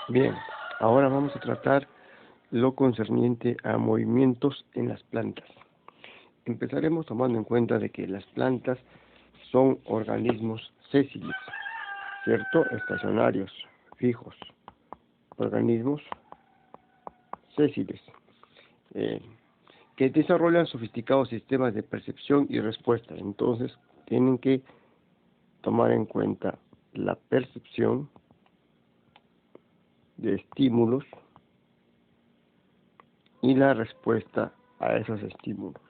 Bien, ahora vamos a tratar lo concerniente a movimientos en las plantas. Empezaremos tomando en cuenta de que las plantas son organismos sésiles, ¿cierto? Estacionarios, fijos, organismos sésiles, que desarrollan sofisticados sistemas de percepción y respuesta. Entonces, tienen que tomar en cuenta la percepción de estímulos y la respuesta a esos estímulos.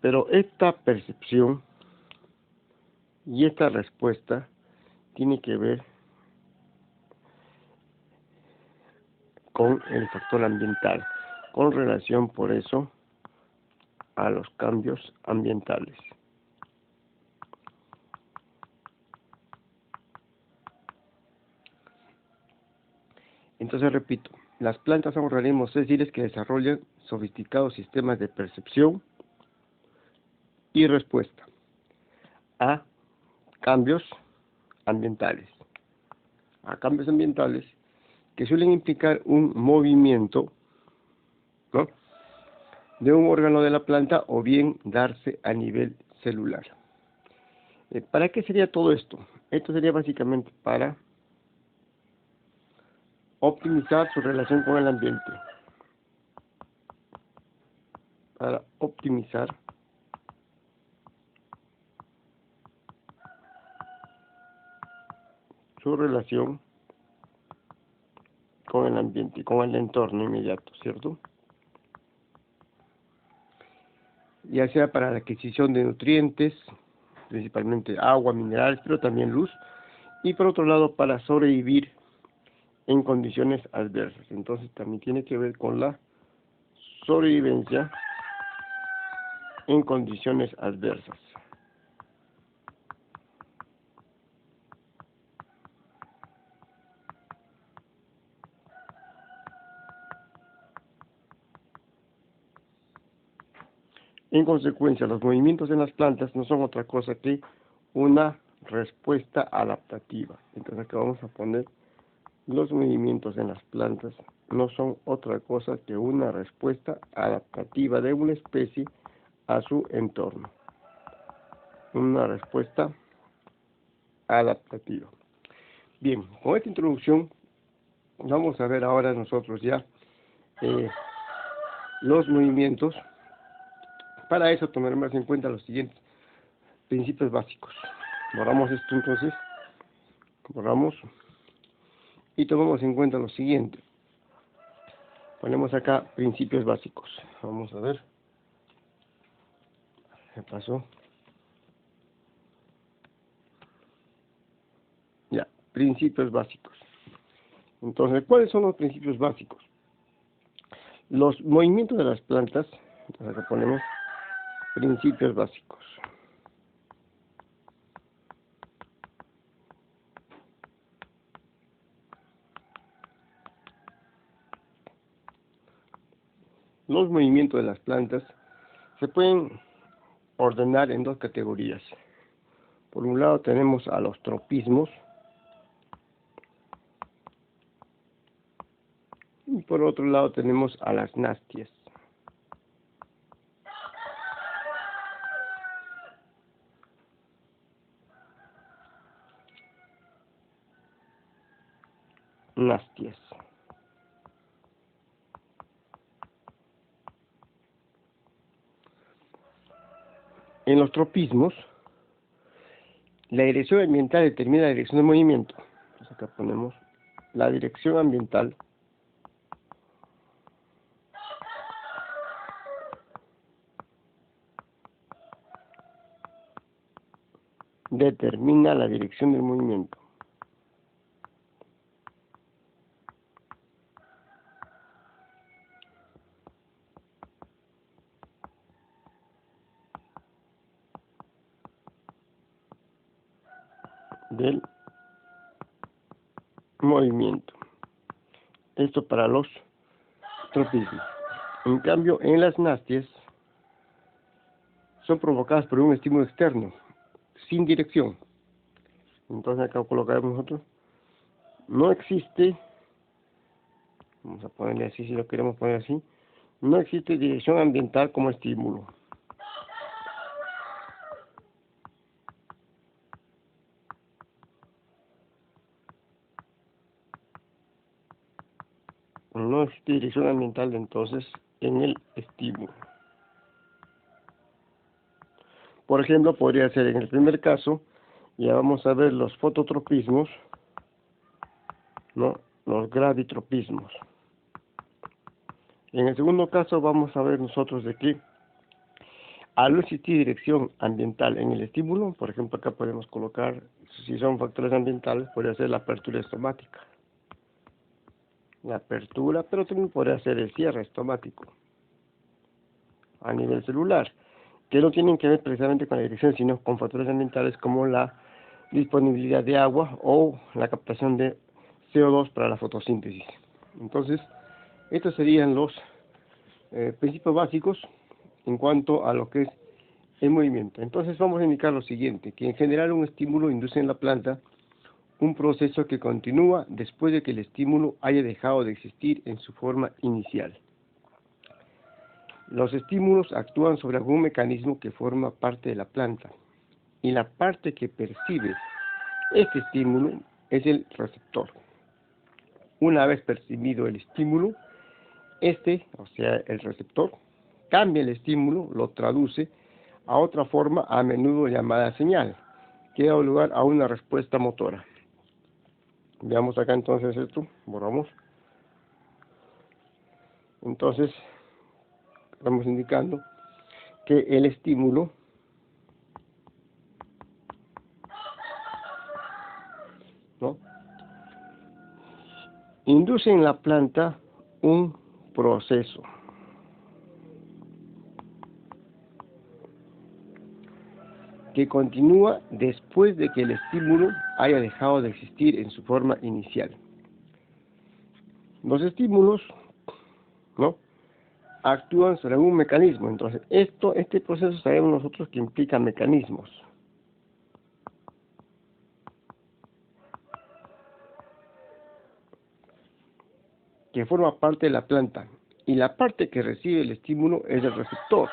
Pero esta percepción y esta respuesta tiene que ver con el factor ambiental, con relación por eso a los cambios ambientales. Entonces repito, las plantas son organismos sésiles que desarrollan sofisticados sistemas de percepción y respuesta a cambios ambientales. A cambios ambientales que suelen implicar un movimiento, ¿no?, de un órgano de la planta o bien darse a nivel celular. ¿Para qué sería todo esto? Esto sería básicamente para optimizar su relación con el ambiente, para optimizar su relación con el ambiente, con el entorno inmediato, ¿cierto? Ya sea para la adquisición de nutrientes, principalmente agua, minerales, pero también luz, y por otro lado para sobrevivir en condiciones adversas. Entonces también tiene que ver con la sobrevivencia en condiciones adversas. En consecuencia, los movimientos en las plantas no son otra cosa que una respuesta adaptativa. Entonces acá vamos a poner los movimientos en las plantas no son otra cosa que una respuesta adaptativa de una especie a su entorno. Una respuesta adaptativa. Bien, con esta introducción vamos a ver ahora nosotros ya los movimientos. Para eso tomaremos en cuenta los siguientes principios básicos. Borramos esto entonces, borramos y tomamos en cuenta lo siguiente. Ponemos acá principios básicos. Vamos a ver. ¿Qué pasó? Ya, principios básicos. Entonces, ¿cuáles son los principios básicos? Los movimientos de las plantas, entonces acá ponemos principios básicos. Los movimientos de las plantas se pueden ordenar en dos categorías. Por un lado tenemos a los tropismos y por otro lado tenemos a las nastias. Nastias. En los tropismos, la dirección ambiental determina la dirección del movimiento. Entonces acá ponemos la dirección ambiental determina la dirección del movimiento. Del movimiento. Esto para los tropismos. En cambio, en las nastias son provocadas por un estímulo externo, sin dirección. Entonces acá colocaremos nosotros, no existe, vamos a ponerle así si lo queremos poner así, no existe dirección ambiental como estímulo. No existe dirección ambiental entonces en el estímulo. Por ejemplo, podría ser en el primer caso, ya vamos a ver los fototropismos, ¿no? Los gravitropismos. En el segundo caso vamos a ver nosotros de que al no existir dirección ambiental en el estímulo, por ejemplo acá podemos colocar, si son factores ambientales, podría ser la apertura estomática. La apertura, pero también podría ser el cierre estomático a nivel celular, que no tienen que ver precisamente con la dirección, sino con factores ambientales como la disponibilidad de agua o la captación de CO2 para la fotosíntesis. Entonces, estos serían los principios básicos en cuanto a lo que es el movimiento. Entonces vamos a indicar lo siguiente, que en general un estímulo induce en la planta un proceso que continúa después de que el estímulo haya dejado de existir en su forma inicial. Los estímulos actúan sobre algún mecanismo que forma parte de la planta, y la parte que percibe este estímulo es el receptor. Una vez percibido el estímulo, o sea, el receptor, cambia el estímulo, lo traduce a otra forma a menudo llamada señal, que da lugar a una respuesta motora. Veamos acá entonces esto, borramos. Entonces, estamos indicando que el estímulo induce en la planta un proceso que continúa después de que el estímulo haya dejado de existir en su forma inicial. Los estímulos, actúan sobre un mecanismo. Entonces, este proceso sabemos nosotros que implica mecanismos. Que forma parte de la planta. Y la parte que recibe el estímulo es el receptor.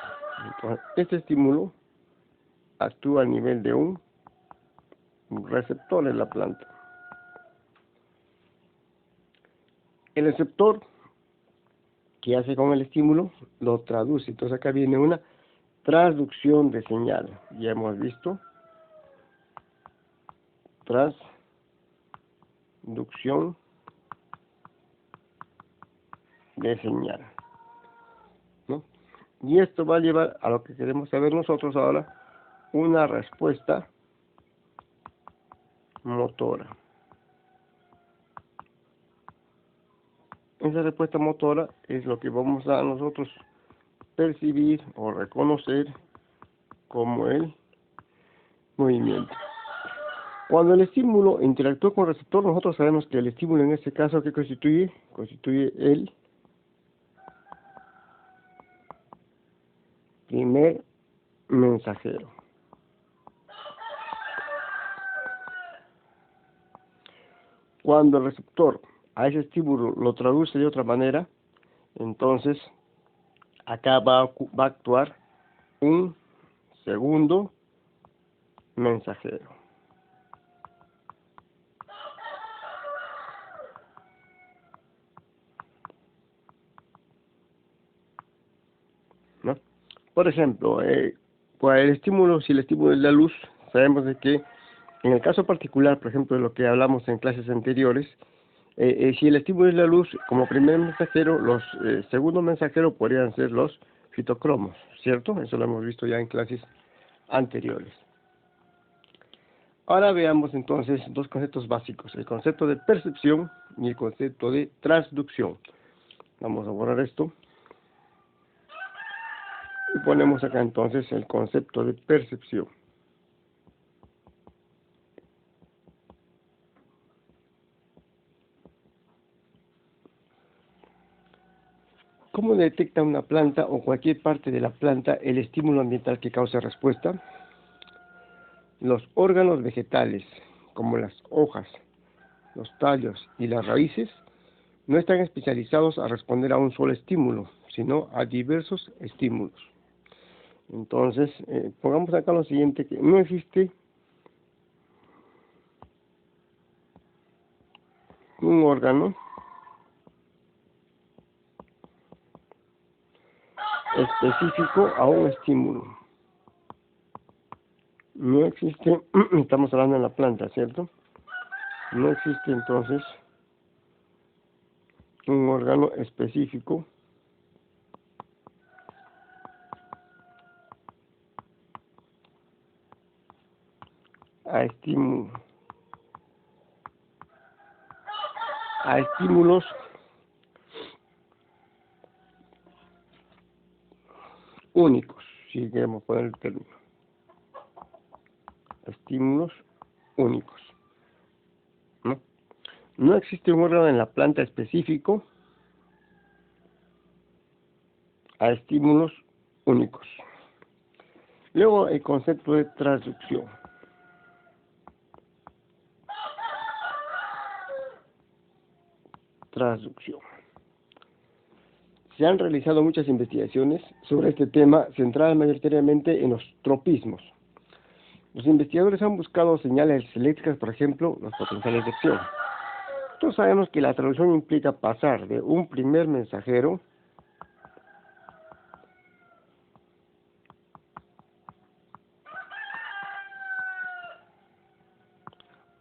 Entonces, este estímulo actúa a nivel de un receptor en la planta. El receptor, ¿qué hace con el estímulo? Lo traduce. Entonces acá viene una transducción de señal. Ya hemos visto. Transducción de señal, ¿no? Y esto va a llevar a lo que queremos saber nosotros ahora, una respuesta motora. Esa respuesta motora es lo que vamos a nosotros percibir o reconocer como el movimiento. Cuando el estímulo interactúa con el receptor, nosotros sabemos que el estímulo en este caso, ¿qué constituye? Constituye el primer mensajero. Cuando el receptor a ese estímulo lo traduce de otra manera, entonces acá va a actuar un segundo mensajero. ¿No? Por ejemplo, por el estímulo, si el estímulo es la luz, sabemos de que en el caso particular, por ejemplo, de lo que hablamos en clases anteriores, si el estímulo es la luz, como primer mensajero, los segundos mensajeros podrían ser los fitocromos, ¿cierto? Eso lo hemos visto ya en clases anteriores. Ahora veamos entonces dos conceptos básicos, el concepto de percepción y el concepto de transducción. Vamos a borrar esto. Y ponemos acá entonces el concepto de percepción. ¿Cómo detecta una planta o cualquier parte de la planta el estímulo ambiental que causa respuesta? Los órganos vegetales como las hojas, los tallos y las raíces, no están especializados a responder a un solo estímulo, sino a diversos estímulos. Entonces, pongamos acá lo siguiente, que no existe un órgano específico a un estímulo. No existe, estamos hablando en la planta, ¿cierto? No existe entonces un órgano específico a estímulos únicos, si queremos poner el término. Estímulos únicos, ¿no? No existe un órgano en la planta específico a estímulos únicos. Luego el concepto de transducción. Transducción. Se han realizado muchas investigaciones sobre este tema, centradas mayoritariamente en los tropismos. Los investigadores han buscado señales eléctricas, por ejemplo, los potenciales de acción. Todos sabemos que la traducción implica pasar de un primer mensajero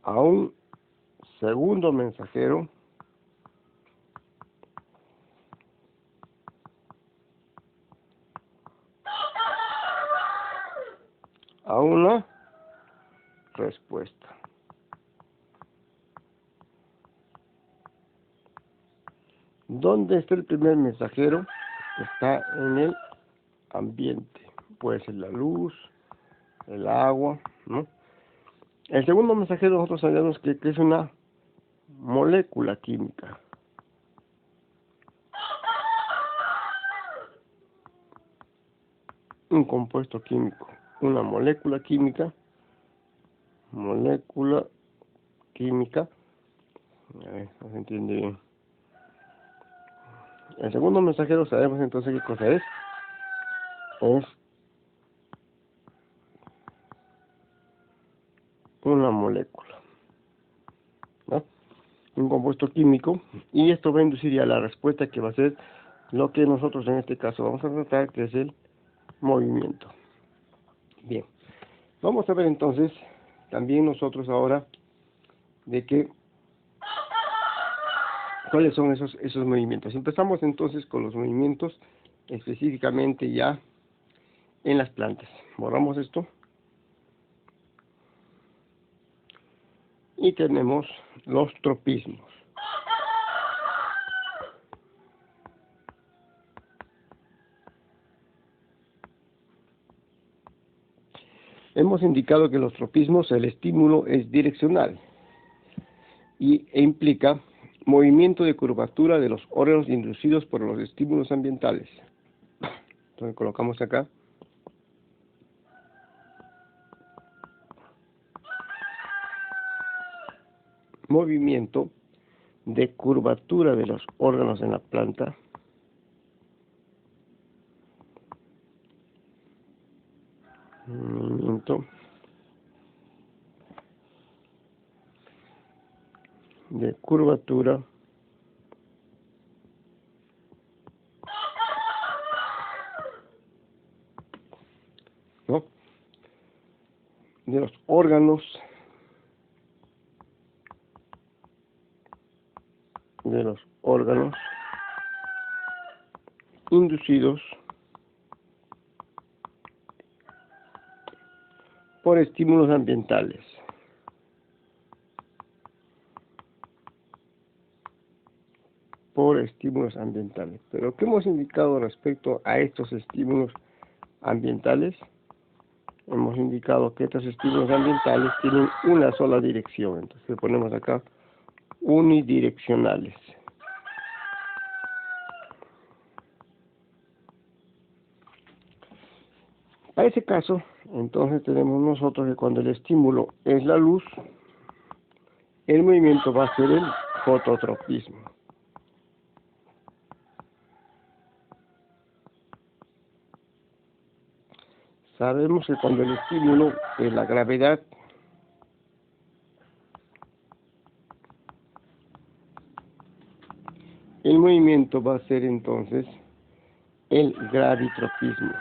a un segundo mensajero a una respuesta. ¿Dónde está el primer mensajero? Está en el ambiente. Puede ser la luz, el agua, ¿no? El segundo mensajero nosotros sabemos que es una molécula química. Un compuesto químico. Una molécula química. Molécula química. A ver, no se entiende bien. El segundo mensajero sabemos entonces qué cosa es. Es una molécula, ¿no? Un compuesto químico, y esto va a inducir ya la respuesta, que va a ser lo que nosotros en este caso vamos a tratar, que es el movimiento. Bien, vamos a ver entonces también nosotros ahora de que cuáles son esos movimientos. Empezamos entonces con los movimientos específicamente ya en las plantas. Borramos esto y tenemos los tropismos. Hemos indicado que los tropismos, el estímulo es direccional e implica movimiento de curvatura de los órganos inducidos por los estímulos ambientales. Entonces colocamos acá movimiento de curvatura de los órganos en la planta movimiento de curvatura ¿no? de los órganos inducidos por estímulos ambientales. Pero ¿qué hemos indicado respecto a estos estímulos ambientales? Hemos indicado que estos estímulos ambientales tienen una sola dirección, entonces ponemos acá unidireccionales. Para ese caso, entonces tenemos nosotros que cuando el estímulo es la luz, el movimiento va a ser el fototropismo. Sabemos que cuando el estímulo es la gravedad, el movimiento va a ser entonces el gravitropismo.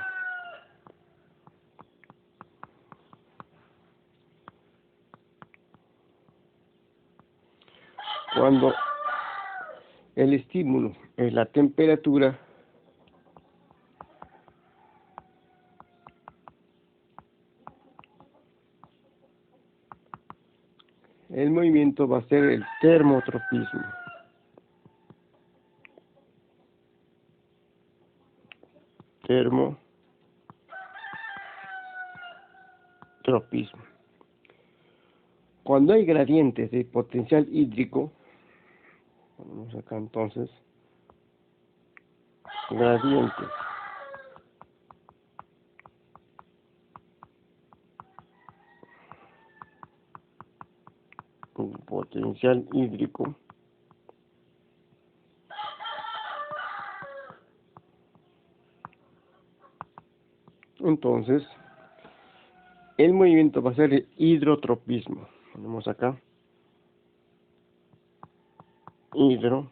Cuando el estímulo es la temperatura, el movimiento va a ser el termotropismo. Termotropismo. Cuando hay gradientes de potencial hídrico, vamos acá entonces, gradientes de potencial hídrico, entonces el movimiento va a ser el hidrotropismo. Ponemos acá hidrotropismo.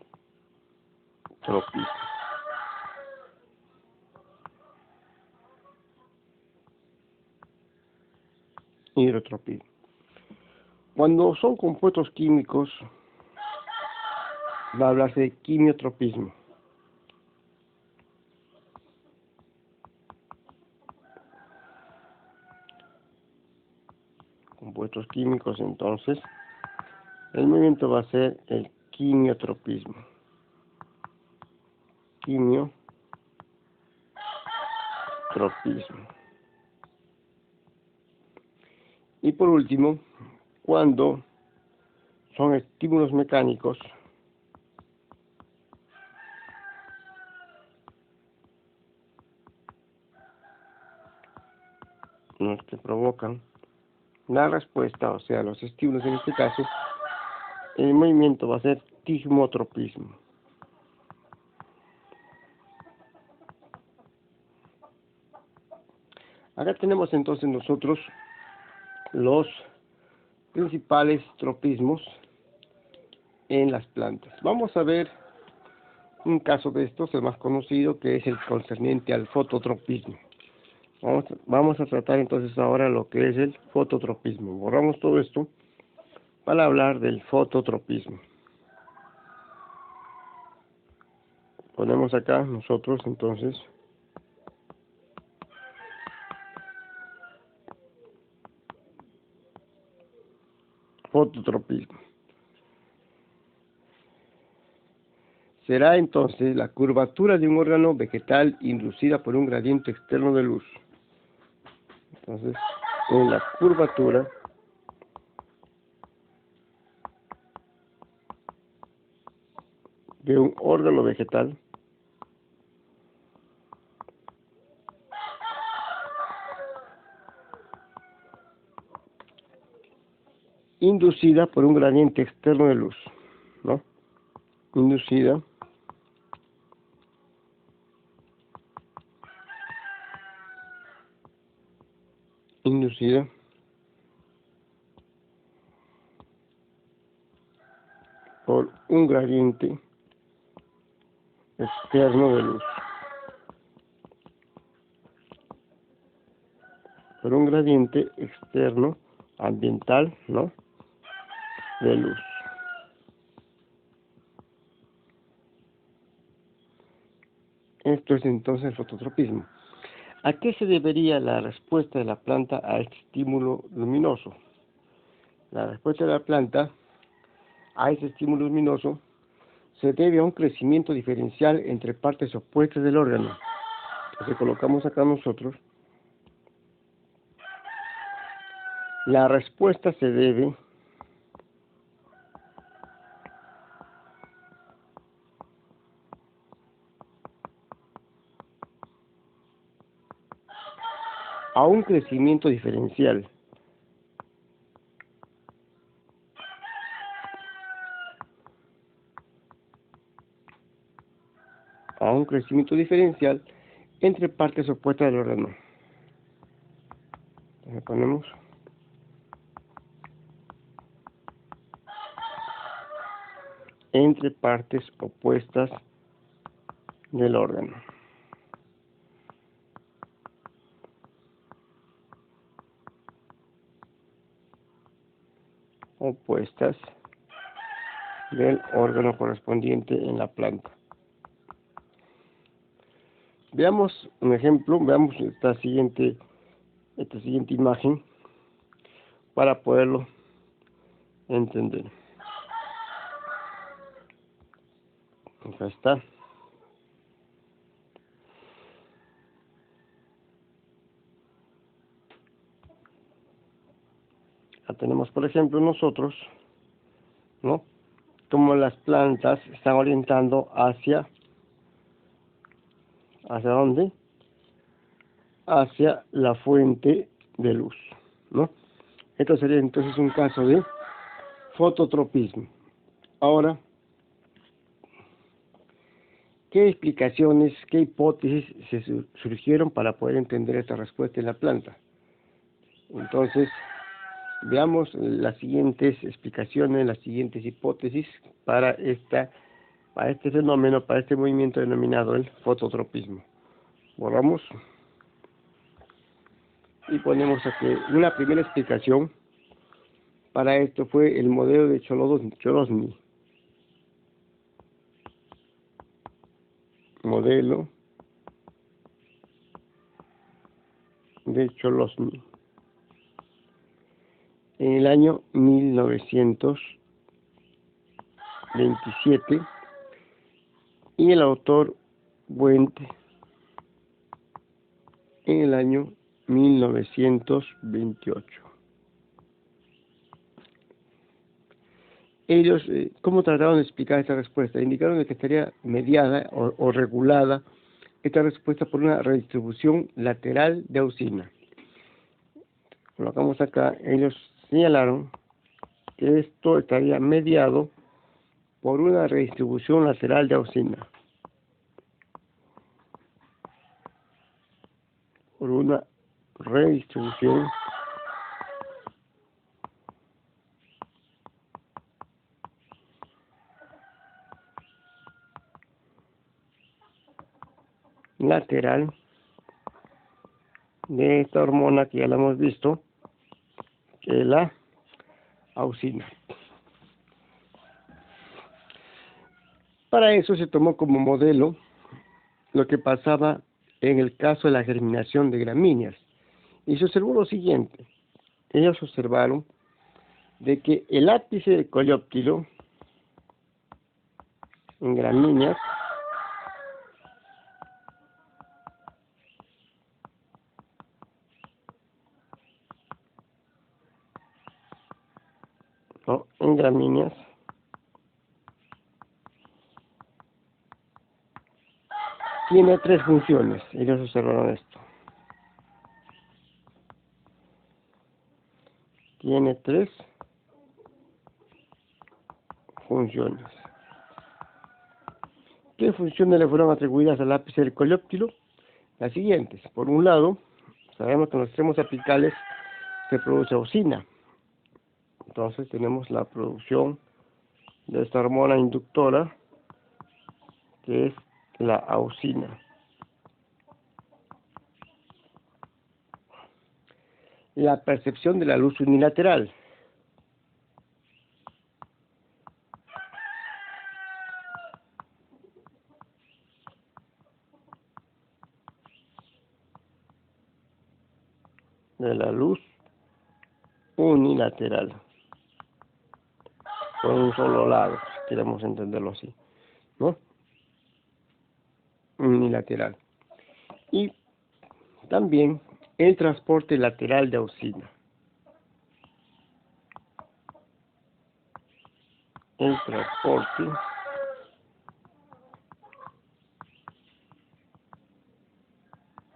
Hidrotropismo. Cuando son compuestos químicos, va a hablarse de quimiotropismo. Compuestos químicos, entonces, el movimiento va a ser el quimiotropismo. Quimiotropismo. Y por último, cuando son estímulos mecánicos, los que provocan la respuesta, o sea, los estímulos en este caso, el movimiento va a ser tismotropismo. Acá tenemos entonces nosotros los principales tropismos en las plantas. Vamos a ver un caso de estos, el más conocido, que es el concerniente al fototropismo. Vamos a tratar entonces ahora lo que es el fototropismo. Borramos todo esto para hablar del fototropismo. Ponemos acá nosotros entonces fototropismo. Será entonces la curvatura de un órgano vegetal inducida por un gradiente externo de luz. Entonces, en la curvatura de un órgano vegetal inducida por un gradiente externo de luz, ¿no? Inducida por un gradiente externo de luz. Por un gradiente externo ambiental, ¿no? De luz. Esto es entonces el fototropismo. ¿A qué se debería la respuesta de la planta a este estímulo luminoso? La respuesta de la planta a este estímulo luminoso se debe a un crecimiento diferencial entre partes opuestas del órgano. Entonces colocamos acá nosotros, la respuesta se debe a un crecimiento diferencial a un crecimiento diferencial entre partes opuestas del órgano. Le ponemos entre partes opuestas del órgano. Opuestas del órgano correspondiente en la planta. Veamos un ejemplo, veamos esta siguiente imagen para poderlo entender. Acá está. Acá tenemos, por ejemplo, nosotros, ¿no?, como las plantas están orientando ¿hacia dónde? Hacia la fuente de luz, ¿no? Esto sería entonces un caso de fototropismo. Ahora, ¿qué explicaciones, qué hipótesis se surgieron para poder entender esta respuesta en la planta? Entonces, veamos las siguientes explicaciones, las siguientes hipótesis para este fenómeno, para este movimiento denominado el fototropismo. Borramos y ponemos aquí una primera explicación. Para esto fue el modelo de Cholesny. Modelo de Cholesny. En el año 1927, y el autor Wendt en el año 1928. Ellos, ¿cómo trataron de explicar esta respuesta? Indicaron de que estaría mediada o regulada esta respuesta por una redistribución lateral de auxina. Colocamos acá, ellos señalaron que esto estaría mediado por una redistribución lateral de auxina. Por una redistribución lateral de esta hormona que ya la hemos visto, que es la auxina. Para eso se tomó como modelo lo que pasaba en el caso de la germinación de gramíneas, y se observó lo siguiente. Ellos observaron de que el ápice del coleóptilo en gramíneas tiene tres funciones. Ellos observaron esto. Tiene tres funciones. ¿Qué funciones le fueron atribuidas al ápice del coleóptilo? Las siguientes. Por un lado, sabemos que en los extremos apicales se produce auxina. Entonces tenemos la producción de esta hormona inductora, que es la auxina. La percepción de la luz unilateral. De la luz unilateral. Por un solo lado, si queremos entenderlo así, ¿no? Unilateral. Y también el transporte lateral de auxina. El transporte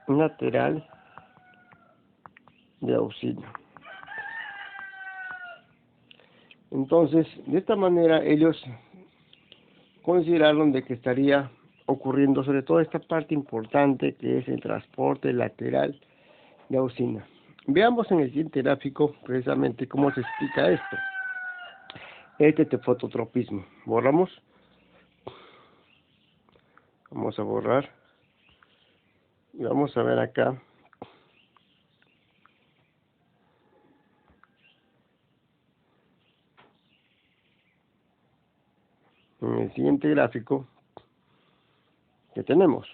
lateral de auxina. Entonces, de esta manera ellos consideraron de que estaría ocurriendo sobre todo esta parte importante que es el transporte lateral de auxina. Veamos en el siguiente gráfico precisamente cómo se explica esto. Este fototropismo. Borramos. Vamos a borrar. Y vamos a ver acá. En el siguiente gráfico que tenemos.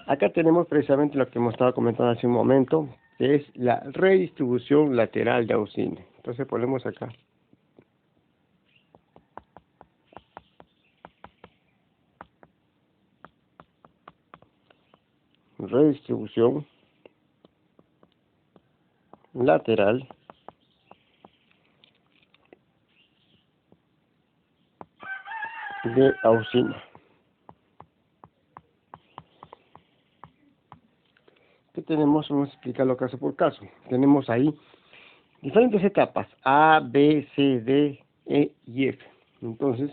Acá tenemos precisamente lo que hemos estado comentando hace un momento, que es la redistribución lateral de auxina. Entonces ponemos acá. Redistribución lateral de auxina. ¿Qué tenemos? Vamos a explicarlo caso por caso. Tenemos ahí diferentes etapas, A, B, C, D, E y F. Entonces,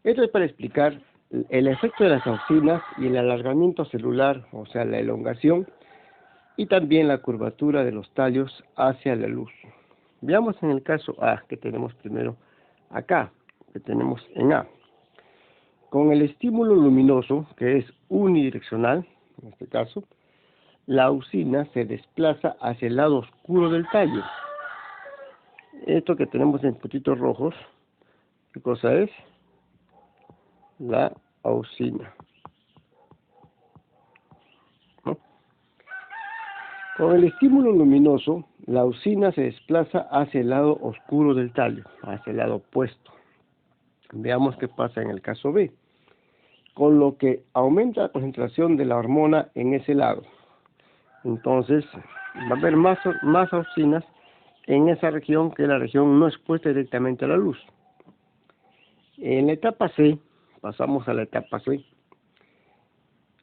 esto es para explicar el efecto de las auxinas y el alargamiento celular, o sea, la elongación, y también la curvatura de los tallos hacia la luz. Veamos en el caso A, que tenemos primero acá, que tenemos en A. Con el estímulo luminoso, que es unidireccional, en este caso, la auxina se desplaza hacia el lado oscuro del tallo. Esto que tenemos en puntitos rojos, ¿qué cosa es? La auxina. ¿No? Con el estímulo luminoso, la auxina se desplaza hacia el lado oscuro del tallo, hacia el lado opuesto. Veamos qué pasa en el caso B, con lo que aumenta la concentración de la hormona en ese lado. Entonces, va a haber más auxinas en esa región, que es la región no expuesta directamente a la luz. En la etapa C, pasamos a la etapa C.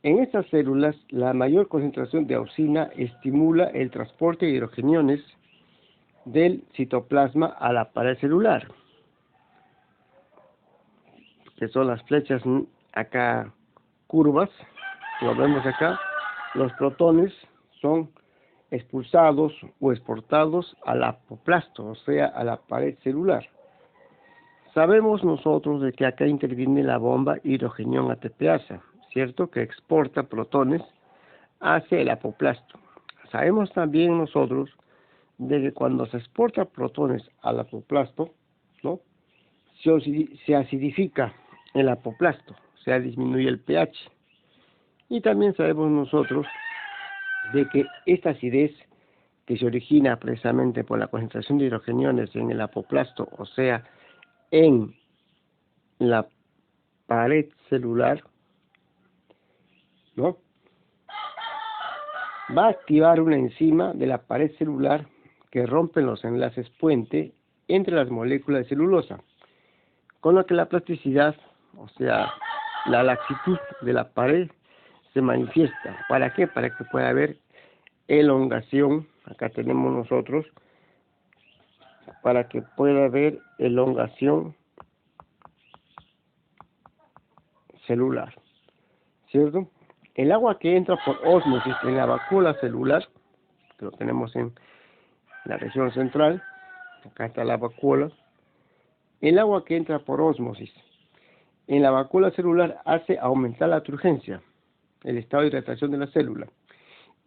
En estas células, la mayor concentración de auxina estimula el transporte de hidrogeniones del citoplasma a la pared celular, que son las flechas acá curvas, lo vemos acá. Los protones son expulsados o exportados al apoplasto, o sea, a la pared celular. Sabemos nosotros de que acá interviene la bomba hidrogenión ATPasa, ¿cierto? Que exporta protones hacia el apoplasto. Sabemos también nosotros de que cuando se exporta protones al apoplasto, ¿no? Se acidifica el apoplasto, o sea, disminuye el pH. Y también sabemos nosotros de que esta acidez, que se origina precisamente por la concentración de hidrogeniones en el apoplasto, o sea, en la pared celular, ¿no? Va a activar una enzima de la pared celular que rompe los enlaces puente entre las moléculas de celulosa, con lo que la plasticidad, o sea, la laxitud de la pared se manifiesta. ¿Para qué? Para que pueda haber elongación. Acá tenemos nosotros, para que pueda haber elongación celular, ¿cierto? El agua que entra por ósmosis en la vacuola celular, que lo tenemos en la región central, acá está la vacuola. El agua que entra por ósmosis en la vacuola celular hace aumentar la turgencia, el estado de hidratación de la célula,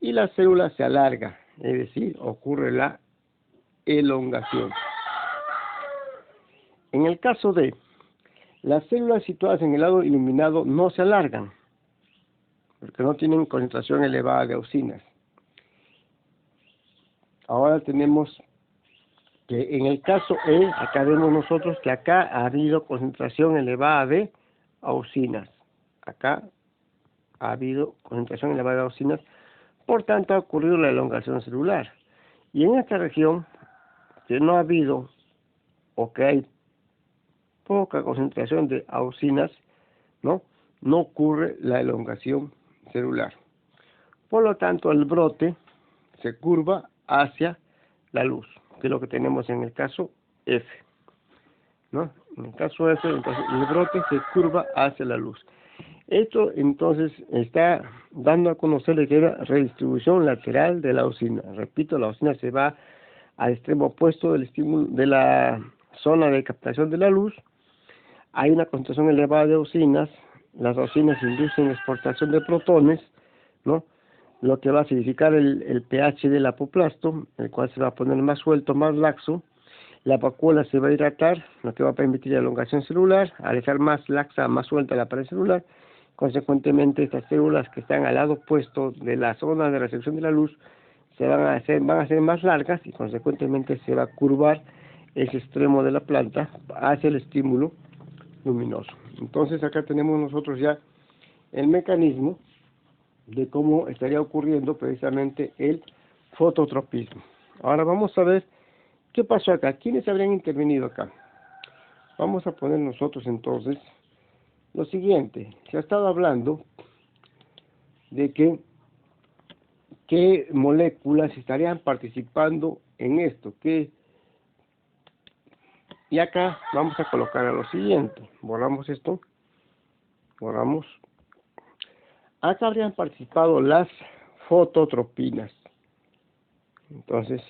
y la célula se alarga, es decir, ocurre la elongación. En el caso de las células situadas en el lado iluminado no se alargan, porque no tienen concentración elevada de auxinas. Ahora tenemos que en el caso E, acá vemos nosotros que acá ha habido concentración elevada de auxinas. Acá ha habido concentración elevada de auxinas, por tanto ha ocurrido la elongación celular. Y en esta región, que no ha habido o que hay poca concentración de auxinas, no ocurre la elongación celular. Por lo tanto, el brote se curva hacia la luz, que es lo que tenemos en el caso F. ¿no? En el caso de eso, entonces el brote se curva hacia la luz. Esto entonces está dando a conocer la redistribución lateral de la auxina. Repito, la auxina se va al extremo opuesto del estímulo de la zona de captación de la luz. Hay una concentración elevada de auxinas. Las auxinas inducen exportación de protones, ¿no? Lo que va a significar el pH del apoplasto, el cual se va a poner más suelto, más laxo. La vacuola se va a hidratar, lo que va a permitir la elongación celular, al dejar más laxa, más suelta la pared celular. Consecuentemente, estas células que están al lado opuesto de la zona de recepción de la luz van a ser más largas y consecuentemente se va a curvar ese extremo de la planta hacia el estímulo luminoso. Entonces acá tenemos nosotros ya el mecanismo de cómo estaría ocurriendo precisamente el fototropismo. Ahora vamos a ver qué pasó acá, quiénes habrían intervenido acá. Vamos a poner nosotros entonces lo siguiente. Se ha estado hablando de qué moléculas estarían participando en esto, y acá vamos a colocar a lo siguiente. Borramos esto, borramos. Acá habrían participado las fototropinas. Entonces,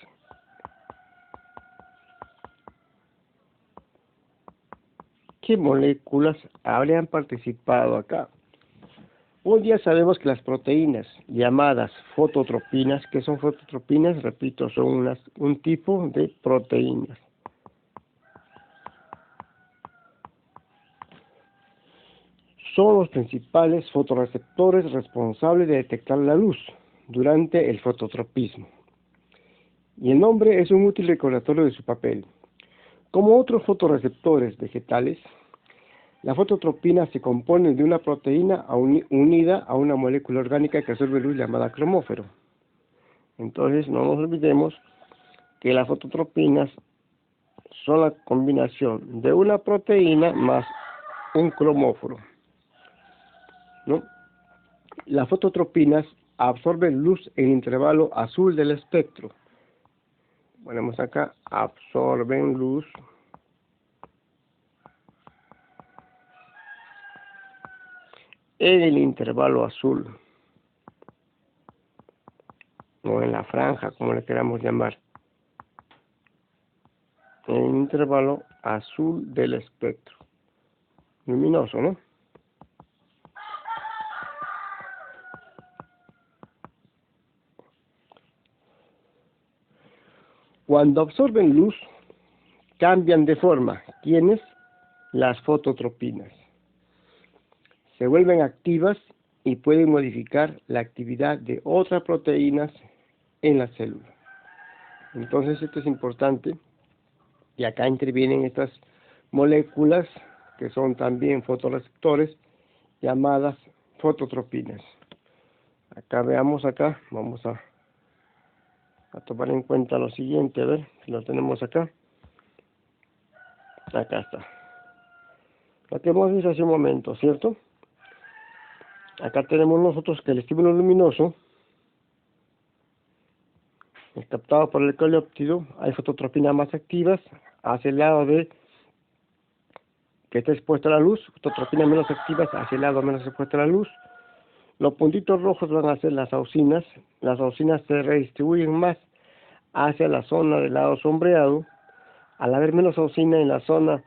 ¿qué moléculas habrían participado acá? Hoy día sabemos que las proteínas llamadas fototropinas, ¿qué son fototropinas? Repito, son un tipo de proteínas. Son los principales fotorreceptores responsables de detectar la luz durante el fototropismo. Y el nombre es un útil recordatorio de su papel. Como otros fotorreceptores vegetales, la fototropina se compone de una proteína unida a una molécula orgánica que absorbe luz llamada cromóforo. Entonces, no nos olvidemos que las fototropinas son la combinación de una proteína más un cromóforo, ¿no? Las fototropinas absorben luz en el intervalo azul del espectro. Ponemos acá, absorben luz en el intervalo azul, o en la franja, como le queramos llamar, en el intervalo azul del espectro luminoso, ¿no? Cuando absorben luz, cambian de forma. ¿Quiénes? Las fototropinas. Se vuelven activas y pueden modificar la actividad de otras proteínas en la célula. Entonces esto es importante, y acá intervienen estas moléculas que son también fotorreceptores llamadas fototropinas. Acá veamos acá, vamos a tomar en cuenta lo siguiente, a ver si lo tenemos acá. Acá está. Lo que hemos visto hace un momento, ¿cierto? Acá tenemos nosotros que el estímulo luminoso es captado por el coleóptido. Hay fototropinas más activas hacia el lado de que está expuesta a la luz, fototropinas menos activas hacia el lado menos expuesta a la luz. Los puntitos rojos van a ser las auxinas. Las auxinas se redistribuyen más hacia la zona del lado sombreado. Al haber menos auxina en la zona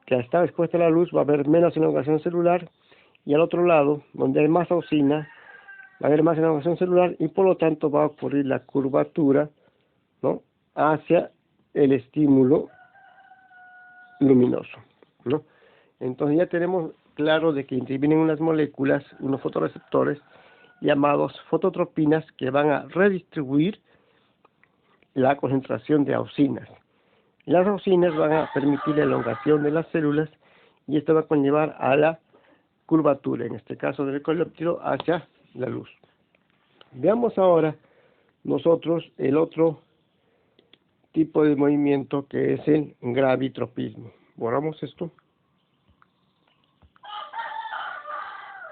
que está expuesta a la luz, va a haber menos elongación celular, y al otro lado, donde hay más auxina, va a haber más elongación celular y por lo tanto va a ocurrir la curvatura, ¿no?, hacia el estímulo luminoso, ¿no? Entonces ya tenemos claro de que intervienen unas moléculas, unos fotorreceptores llamados fototropinas, que van a redistribuir la concentración de auxinas. Las auxinas van a permitir la elongación de las células y esto va a conllevar a la curvatura, en este caso del coleóptido, hacia la luz. Veamos ahora nosotros el otro tipo de movimiento, que es el gravitropismo. Borramos esto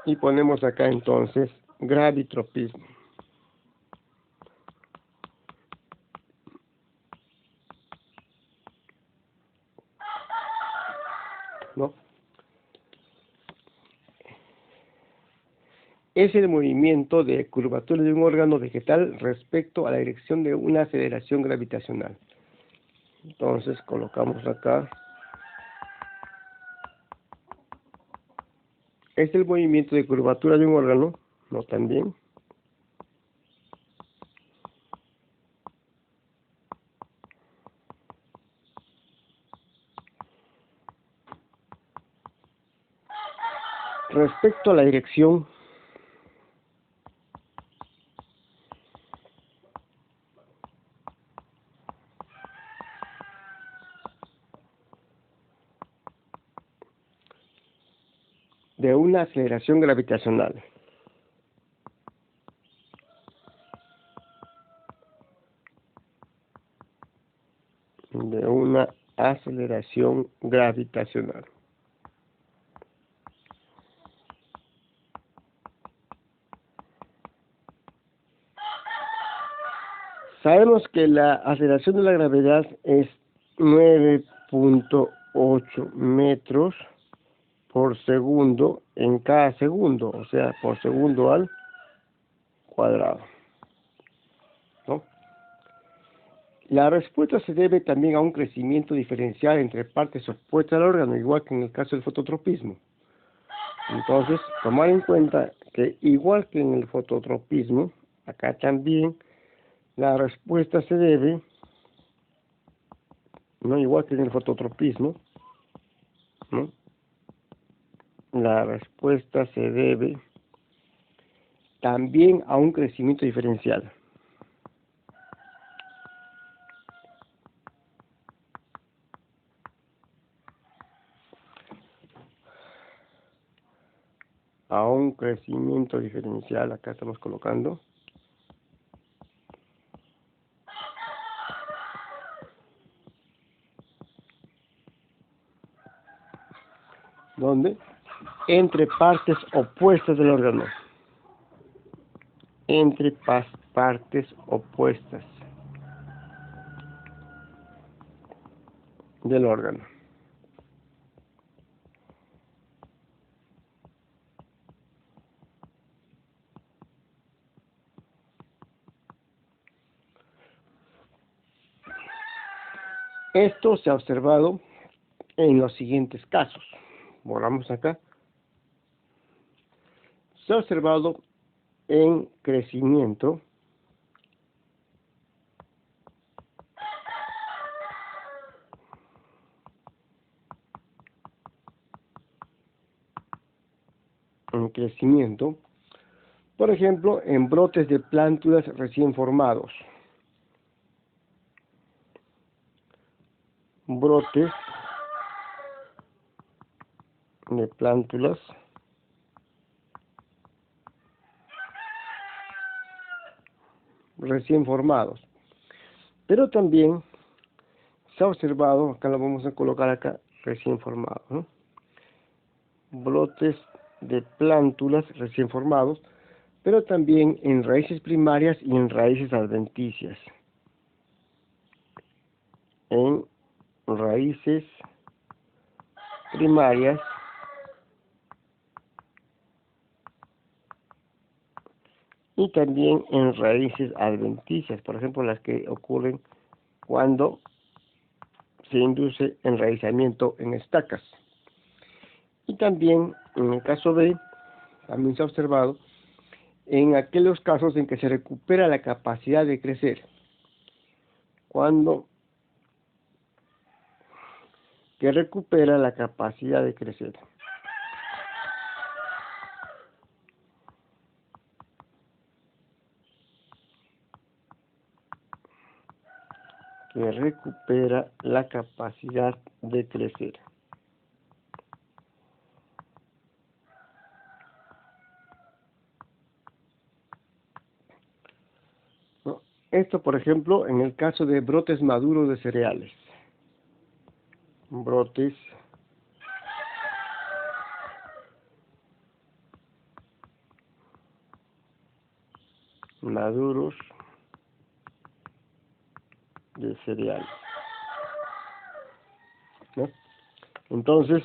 y ponemos acá entonces gravitropismo. ¿no? Es el movimiento de curvatura de un órgano vegetal respecto a la dirección de una aceleración gravitacional. Entonces colocamos acá. Es el movimiento de curvatura de un órgano, ¿no? También. Respecto a la dirección de una aceleración gravitacional. De una aceleración gravitacional. Sabemos que la aceleración de la gravedad es 9.8 metros por segundo en cada segundo, o sea, por segundo al cuadrado, ¿no? La respuesta se debe también a un crecimiento diferencial entre partes opuestas al órgano, igual que en el caso del fototropismo. Entonces, tomar en cuenta que igual que en el fototropismo, acá también la respuesta se debe, no igual que en el fototropismo, ¿no? La respuesta se debe también a un crecimiento diferencial. A un crecimiento diferencial, acá estamos colocando. ¿Dónde? Entre partes opuestas del órgano. Entre partes opuestas del órgano. Esto se ha observado en los siguientes casos. Volvamos acá. Se ha observado en crecimiento por ejemplo, en brotes de plántulas recién formados. Brotes de plántulas recién formados. Pero también se ha observado, acá lo vamos a colocar acá, recién formados, ¿no? Brotes de plántulas recién formados, pero también en raíces primarias y en raíces adventicias. En raíces primarias y también en raíces adventicias, por ejemplo, las que ocurren cuando se induce enraizamiento en estacas. Y también, en el caso B, también se ha observado en aquellos casos en que se recupera la capacidad de crecer. Cuando que recupera la capacidad de crecer. Que recupera la capacidad de crecer. ¿No? Esto, por ejemplo, en el caso de brotes maduros de cereales. Brotes maduros de cereales, ¿no? Entonces,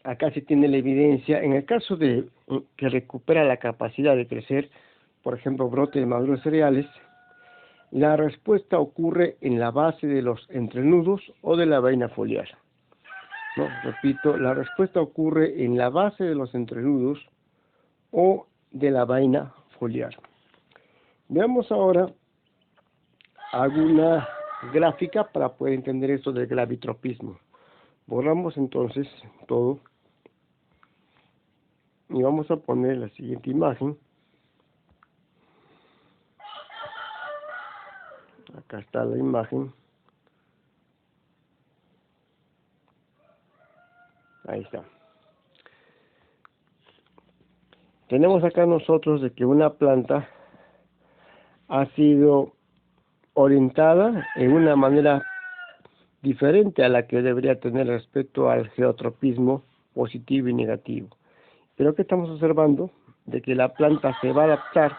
acá se tiene la evidencia, en el caso de que recupera la capacidad de crecer, por ejemplo, brotes de maduros cereales, la respuesta ocurre en la base de los entrenudos o de la vaina foliar. ¿No? Repito, la respuesta ocurre en la base de los entrenudos o de la vaina foliar. Veamos ahora alguna gráfica para poder entender esto del gravitropismo. Borramos entonces todo y vamos a poner la siguiente imagen. Acá está la imagen. Ahí está. Tenemos acá nosotros de que una planta ha sido orientada en una manera diferente a la que debería tener respecto al geotropismo positivo y negativo. Pero que estamos observando de que la planta se va a adaptar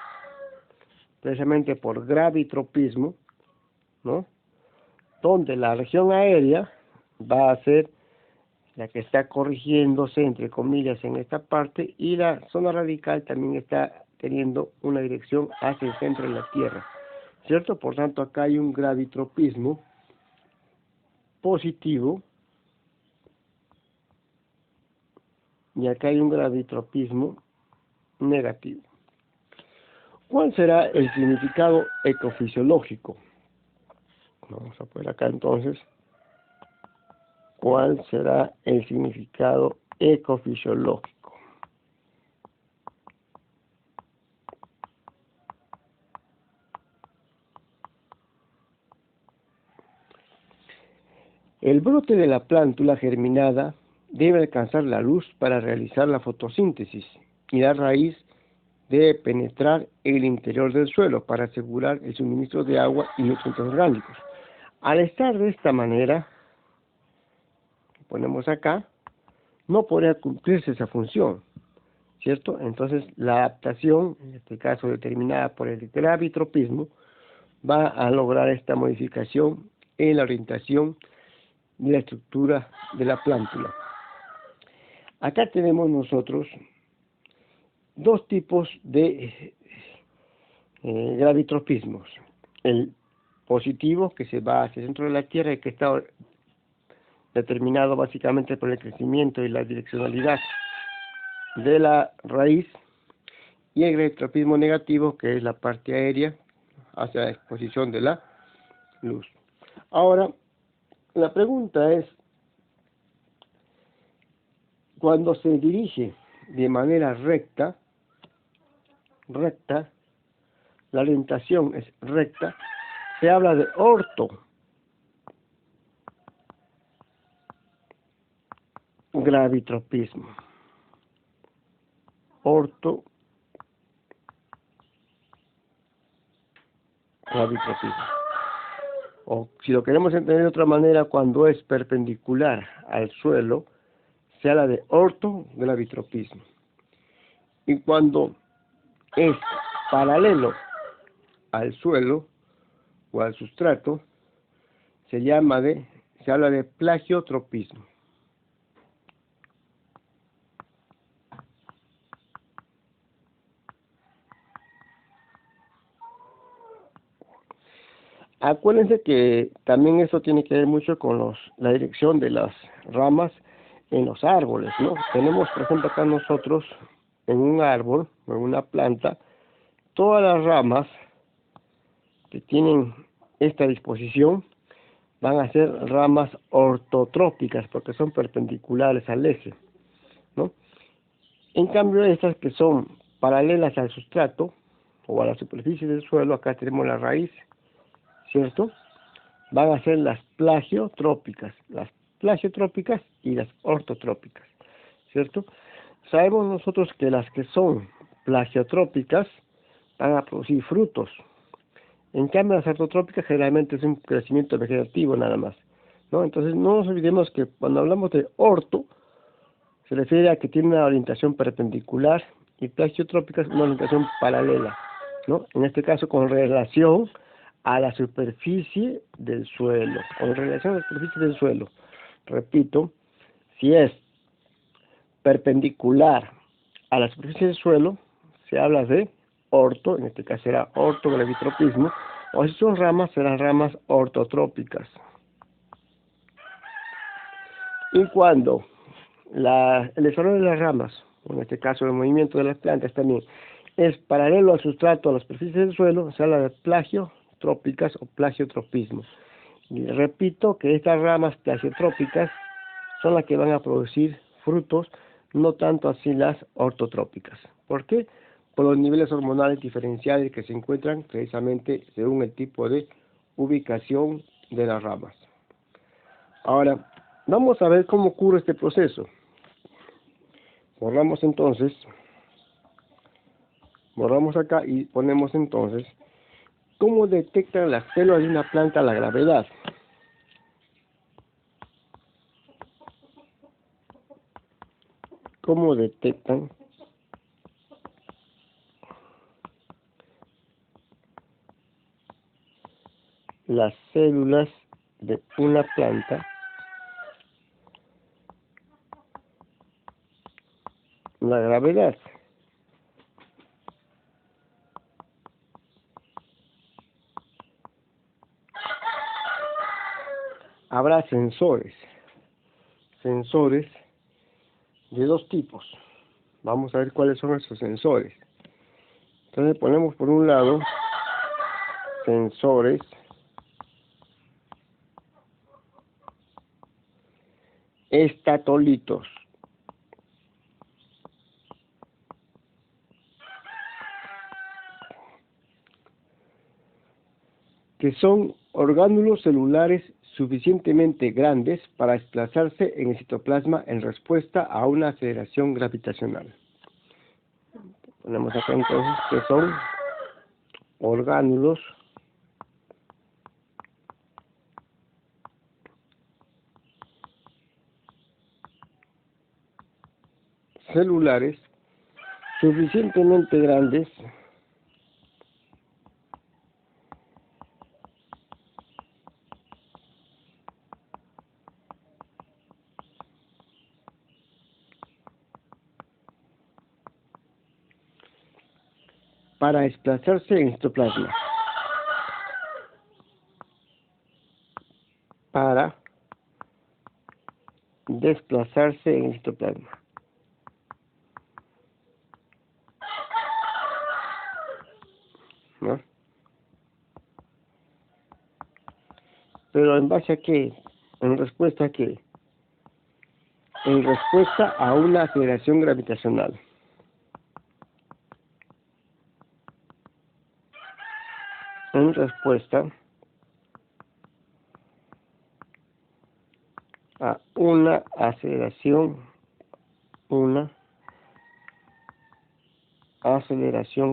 precisamente por gravitropismo, ¿no? Donde la región aérea va a ser la que está corrigiéndose, entre comillas, en esta parte, y la zona radical también está teniendo una dirección hacia el centro de la Tierra, ¿cierto? Por tanto, acá hay un gravitropismo positivo y acá hay un gravitropismo negativo. ¿Cuál será el significado ecofisiológico? Vamos a poner acá entonces. ¿Cuál será el significado ecofisiológico? El brote de la plántula germinada debe alcanzar la luz para realizar la fotosíntesis y la raíz debe penetrar el interior del suelo para asegurar el suministro de agua y nutrientes orgánicos. Al estar de esta manera, ponemos acá, no podría cumplirse esa función, ¿cierto? Entonces la adaptación, en este caso determinada por el gravitropismo, va a lograr esta modificación en la orientación y la estructura de la plántula. Acá tenemos nosotros dos tipos de gravitropismos. El positivo, que se va hacia el centro de la Tierra y que está determinado básicamente por el crecimiento y la direccionalidad de la raíz, y el gravitropismo negativo, que es la parte aérea hacia la exposición de la luz. Ahora, la pregunta es, cuando se dirige de manera recta, la orientación es recta, se habla de ortogravitropismo. Ortogravitropismo. O si lo queremos entender de otra manera, cuando es perpendicular al suelo, se habla de ortogravitropismo. Y cuando es paralelo al suelo o al sustrato, se habla de plagiotropismo. Acuérdense que también eso tiene que ver mucho con la dirección de las ramas en los árboles, ¿no? Tenemos, por ejemplo, acá nosotros, en un árbol, en una planta, todas las ramas que tienen esta disposición van a ser ramas ortotrópicas, porque son perpendiculares al eje, ¿no? En cambio, estas que son paralelas al sustrato, o a la superficie del suelo, acá tenemos la raíz, ¿cierto? Van a ser las plagiotrópicas y las ortotrópicas, ¿cierto? Sabemos nosotros que las que son plagiotrópicas van a producir frutos. En cambio, las ortotrópicas generalmente es un crecimiento vegetativo nada más, ¿no? Entonces, no nos olvidemos que cuando hablamos de orto, se refiere a que tiene una orientación perpendicular y plagiotrópicas una orientación paralela, ¿no? En este caso, con relación a la superficie del suelo, con relación a la superficie del suelo. Repito, si es perpendicular a la superficie del suelo, se habla de orto, en este caso será ortogravitropismo, o si son ramas, serán ramas ortotrópicas. Y cuando el desarrollo de las ramas, en este caso el movimiento de las plantas también, es paralelo al sustrato, a la superficie del suelo, se habla de plagiotrópicas o plagiotropismo. Y repito que estas ramas plagiotrópicas son las que van a producir frutos, no tanto así las ortotrópicas. ¿Por qué? Por los niveles hormonales diferenciales que se encuentran precisamente según el tipo de ubicación de las ramas. Ahora, vamos a ver cómo ocurre este proceso. Borramos acá y ponemos entonces cómo detectan las células de una planta la gravedad. ¿Cómo detectan las células de una planta la gravedad? Habrá sensores de dos tipos. Vamos a ver cuáles son esos sensores. Entonces ponemos por un lado sensores estatolitos, que son orgánulos celulares suficientemente grandes para desplazarse en el citoplasma en respuesta a una aceleración gravitacional. Ponemos acá entonces que son orgánulos celulares suficientemente grandes para desplazarse en el citoplasma. Para desplazarse en el citoplasma. ¿No? Pero ¿en base a qué? ¿En respuesta a qué? En respuesta a una aceleración gravitacional. En respuesta a una aceleración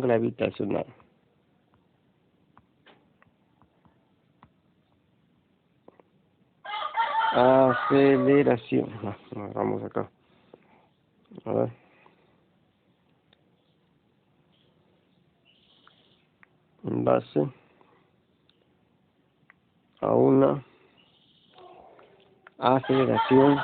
gravitacional. Aceleración. Vamos acá. A ver. En base a una aceleración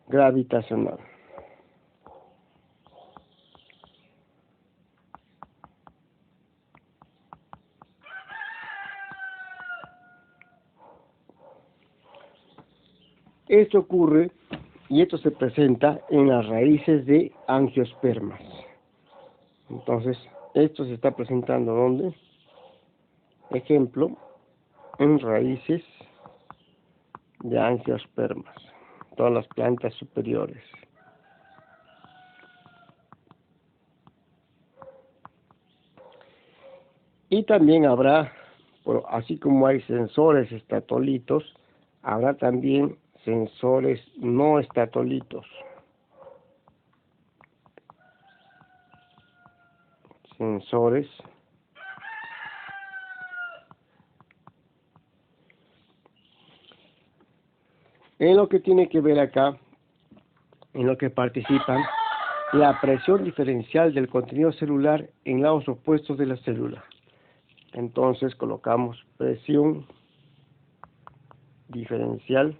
gravitacional. Esto ocurre y esto se presenta en las raíces de angiospermas. Entonces, esto se está presentando ¿dónde? Ejemplo, en raíces de angiospermas, todas las plantas superiores. Y también habrá, así como hay sensores estatolitos, habrá también sensores no estatolitos. Sensores en lo que tiene que ver acá, en lo que participan la presión diferencial del contenido celular en lados opuestos de la célula. Entonces colocamos presión diferencial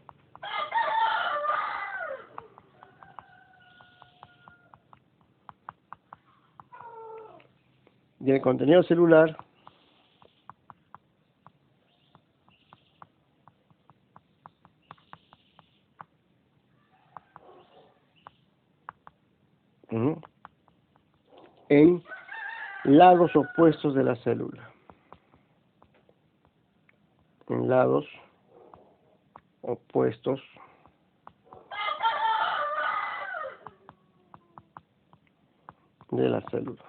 del contenido celular en lados opuestos de la célula. En lados opuestos de la célula.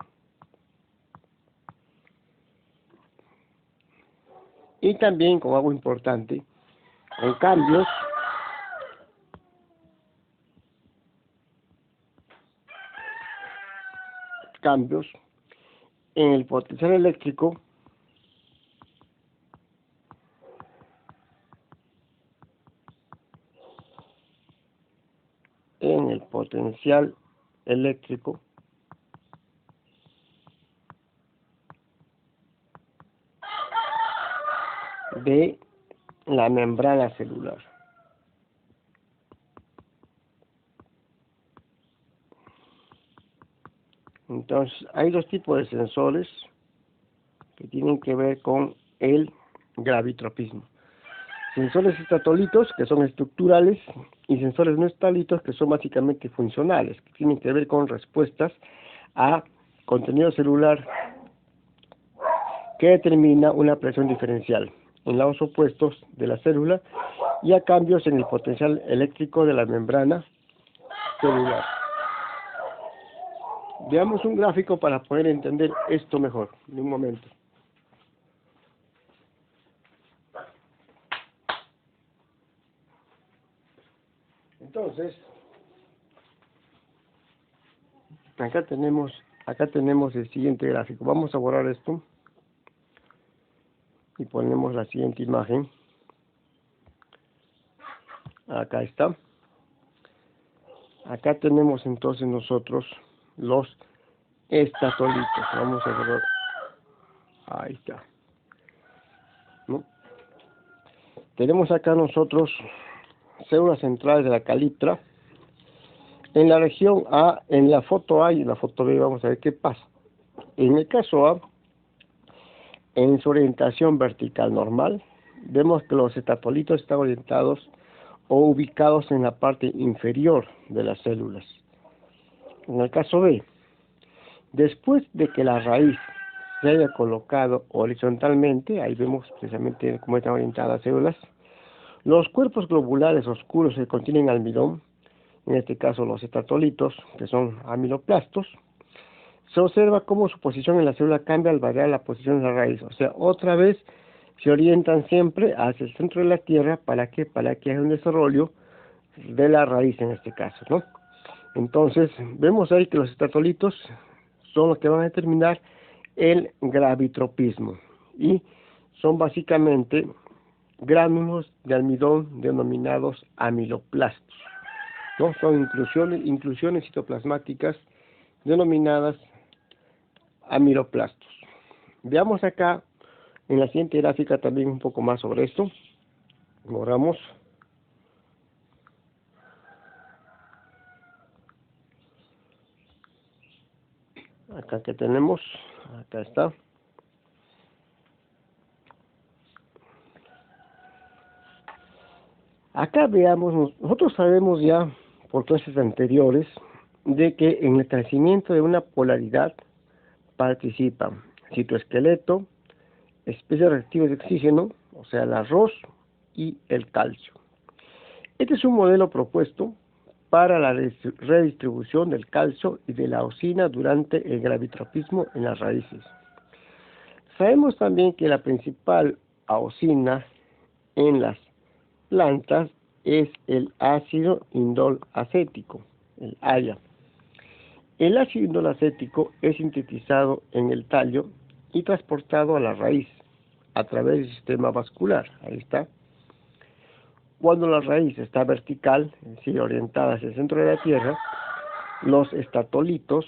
Y también, como algo importante, en cambios en el potencial eléctrico de la membrana celular. Entonces, hay dos tipos de sensores que tienen que ver con el gravitropismo. Sensores estatolitos, que son estructurales, y sensores no estatolitos, que son básicamente funcionales, que tienen que ver con respuestas a contenido celular que determina una presión diferencial en lados opuestos de la célula y a cambios en el potencial eléctrico de la membrana celular. Veamos un gráfico para poder entender esto mejor. En un momento. Entonces, acá tenemos el siguiente gráfico. Vamos a borrar esto y ponemos la siguiente imagen. Acá está. Acá tenemos entonces nosotros los estatolitos. Vamos a borrar. Ahí está. ¿No? Tenemos acá nosotros células centrales de la caliptra. En la región A, en la foto A y en la foto B, vamos a ver qué pasa. En el caso A, en su orientación vertical normal, vemos que los estatolitos están orientados o ubicados en la parte inferior de las células. En el caso B, después de que la raíz se haya colocado horizontalmente, ahí vemos precisamente cómo están orientadas las células, los cuerpos globulares oscuros que contienen almidón, en este caso los estatolitos, que son amiloplastos, se observa cómo su posición en la célula cambia al variar la posición de la raíz. O sea, otra vez se orientan siempre hacia el centro de la Tierra para que haya un desarrollo de la raíz en este caso, ¿no? Entonces, vemos ahí que los estatolitos son los que van a determinar el gravitropismo y son básicamente gránulos de almidón denominados amiloplastos, ¿no? Son inclusiones citoplasmáticas denominadas amiloplastos. Veamos acá en la siguiente gráfica también un poco más sobre esto. Borramos. Acá que tenemos, acá está. Acá veamos, nosotros sabemos ya por clases anteriores de que en el crecimiento de una polaridad participan citoesqueleto, especies reactivas de oxígeno, o sea, el arroz y el calcio. Este es un modelo propuesto para la redistribución del calcio y de la eosina durante el gravitropismo en las raíces. Sabemos también que la principal eosina en las plantas es el ácido indol acético, el AIA. El ácido indol acético es sintetizado en el tallo y transportado a la raíz a través del sistema vascular. Ahí está. Cuando la raíz está vertical, es decir, orientada hacia el centro de la tierra, los estatolitos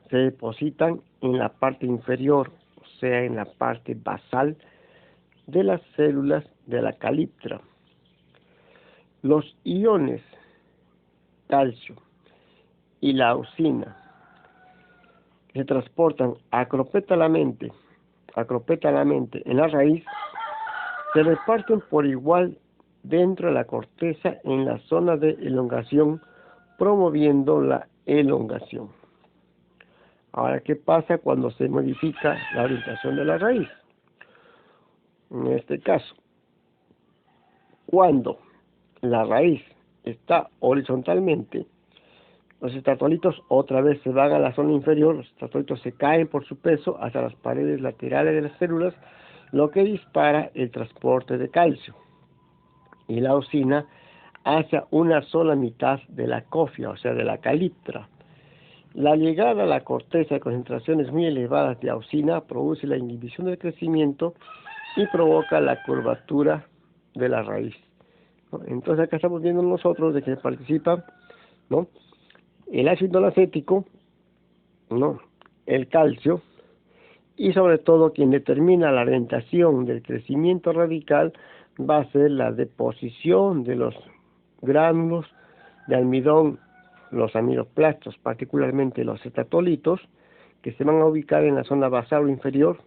se depositan en la parte inferior, o sea, en la parte basal de las células de la caliptra. Los iones calcio y leucina se transportan acropetalamente en la raíz, se reparten por igual dentro de la corteza en la zona de elongación, promoviendo la elongación. Ahora, ¿qué pasa cuando se modifica la orientación de la raíz? En este caso, cuando la raíz está horizontalmente, los estatolitos otra vez se van a la zona inferior, los estatolitos se caen por su peso hacia las paredes laterales de las células, lo que dispara el transporte de calcio y leucina hacia una sola mitad de la cofia, o sea, de la caliptra. La llegada a la corteza de concentraciones muy elevadas de leucina produce la inhibición del crecimiento y provoca la curvatura de la raíz, ¿no? Entonces acá estamos viendo nosotros de que participa, ¿no?, el ácido acético, ¿no?, el calcio, y sobre todo quien determina la orientación del crecimiento radical va a ser la deposición de los gránulos de almidón, los amiloplastos, particularmente los estatolitos, que se van a ubicar en la zona basal o inferior,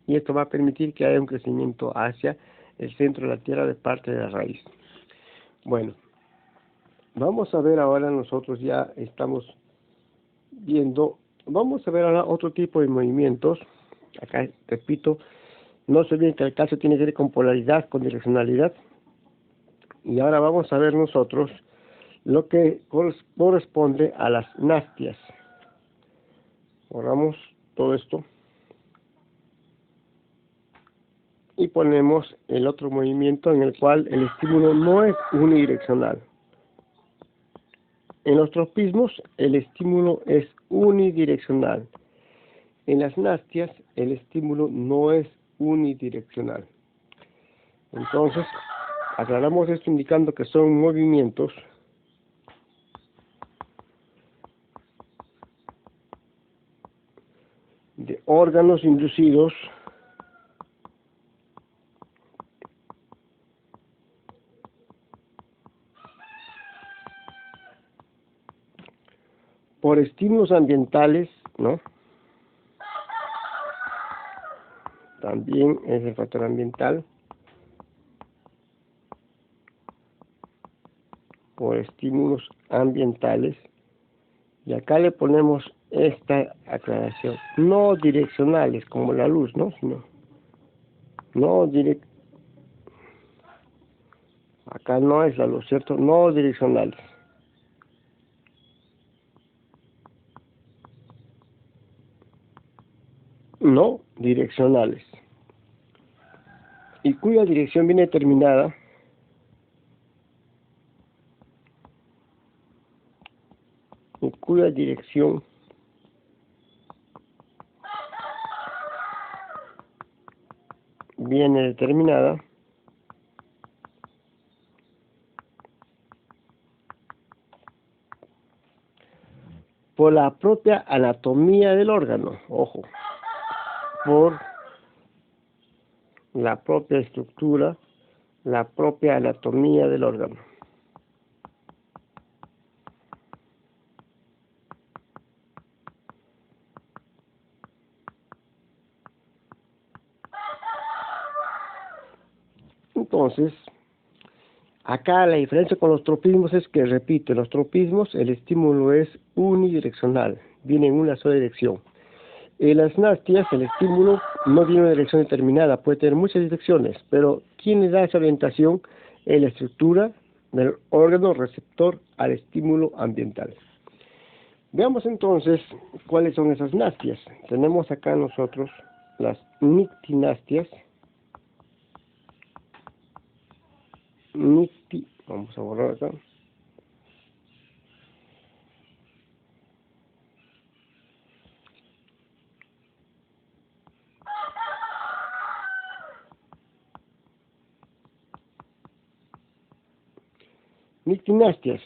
y esto va a permitir que haya un crecimiento hacia el centro de la tierra de parte de la raíz. Bueno, vamos a ver ahora, nosotros ya estamos viendo, vamos a ver ahora otro tipo de movimientos. Acá, repito, no se olviden que el calcio tiene que ver con polaridad, con direccionalidad. Y ahora vamos a ver nosotros lo que corresponde a las nastias. Borramos todo esto y ponemos el otro movimiento en el cual el estímulo no es unidireccional. En los tropismos el estímulo es unidireccional. En las nastias el estímulo no es unidireccional. Entonces, aclaramos esto indicando que son movimientos de órganos inducidos por estímulos ambientales, ¿no? También es el factor ambiental, por estímulos ambientales, y acá le ponemos esta aclaración: no direccionales como la luz, ¿no?, sino no direct, acá no es la luz, ¿cierto? No direccionales. No direccionales, y cuya dirección viene determinada por la propia anatomía del órgano, ojo, por la propia estructura, la propia anatomía del órgano. Entonces, acá la diferencia con los tropismos es que, repito, en los tropismos el estímulo es unidireccional, viene en una sola dirección. En las nastias el estímulo no tiene una dirección determinada, puede tener muchas direcciones, pero ¿quién le da esa orientación? Es la estructura del órgano receptor al estímulo ambiental. Veamos entonces cuáles son esas nastias. Tenemos acá nosotros las nictinastias. Vamos a borrar acá. Nictinastias.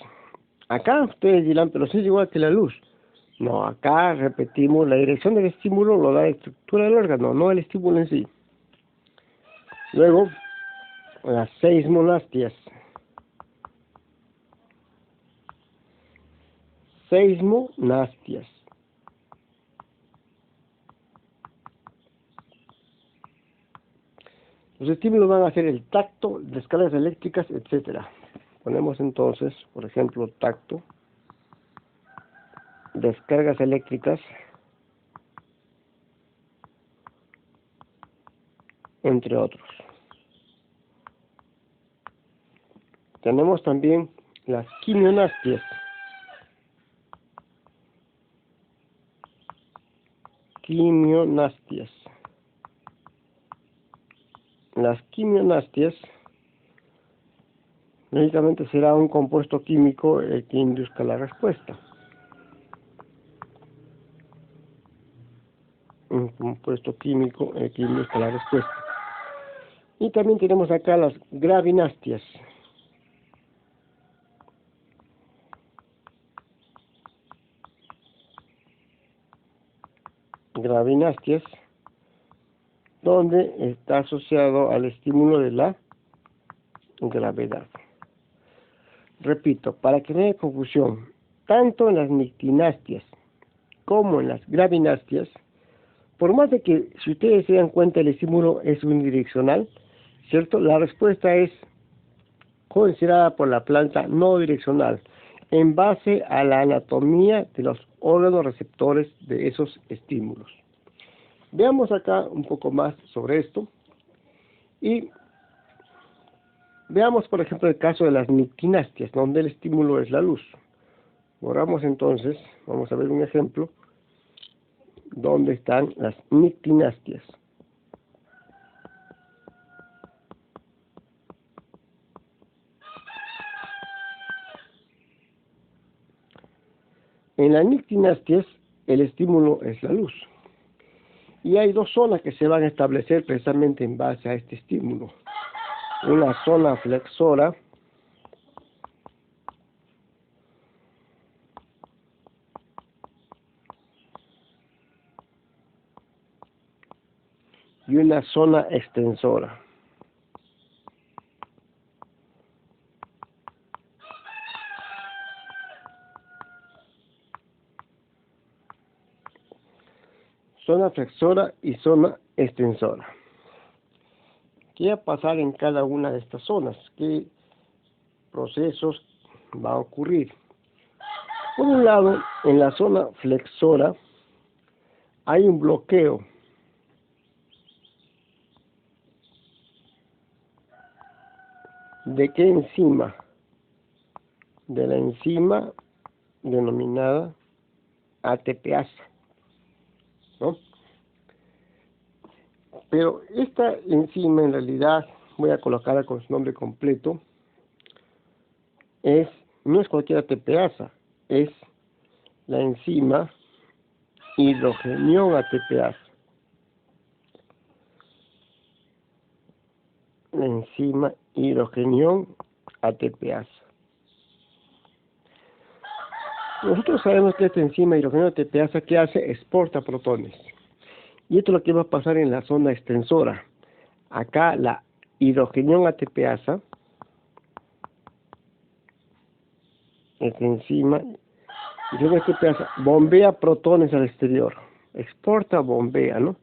Acá ustedes dirán, pero sí es igual que la luz. No, acá repetimos, la dirección del estímulo lo da la estructura del órgano, no el estímulo en sí. Luego, las seismonastias. Seismonastias. Los estímulos van a ser el tacto, descargas eléctricas, etcétera. Ponemos entonces, por ejemplo, tacto, descargas eléctricas, entre otros. Tenemos también las quimionastias. Quimionastias. Las quimionastias lógicamente será un compuesto químico que induzca la respuesta. Un compuesto químico que induzca la respuesta. Y también tenemos acá las gravinastias. Gravinastias, donde está asociado al estímulo de la gravedad. Repito, para que no haya confusión, tanto en las nictinastias como en las gravinastias, por más de que, si ustedes se dan cuenta, el estímulo es unidireccional, ¿cierto? La respuesta es considerada por la planta no direccional, en base a la anatomía de los órganos receptores de esos estímulos. Veamos acá un poco más sobre esto y veamos, por ejemplo, el caso de las nictinastias, donde el estímulo es la luz. Borramos entonces, vamos a ver un ejemplo, donde están las nictinastias. En las nictinastias, el estímulo es la luz. Y hay dos zonas que se van a establecer precisamente en base a este estímulo. Una zona flexora y una zona extensora. Zona flexora y zona extensora. ¿Qué va a pasar en cada una de estas zonas? ¿Qué procesos va a ocurrir? Por un lado, en la zona flexora hay un bloqueo de qué enzima, de la enzima denominada ATPasa, ¿no? Pero esta enzima en realidad, voy a colocarla con su nombre completo, no es cualquier ATPasa, es la enzima hidrogenión ATPasa. La enzima hidrogenión ATPasa. Nosotros sabemos que esta enzima hidrogenión ATPasa, ¿qué hace? Exporta protones. Y esto es lo que va a pasar en la zona extensora. Acá la hidrogenión ATPasa, esta enzima hidrogenión ATPasa, bombea protones al exterior. Exporta, bombea, ¿no?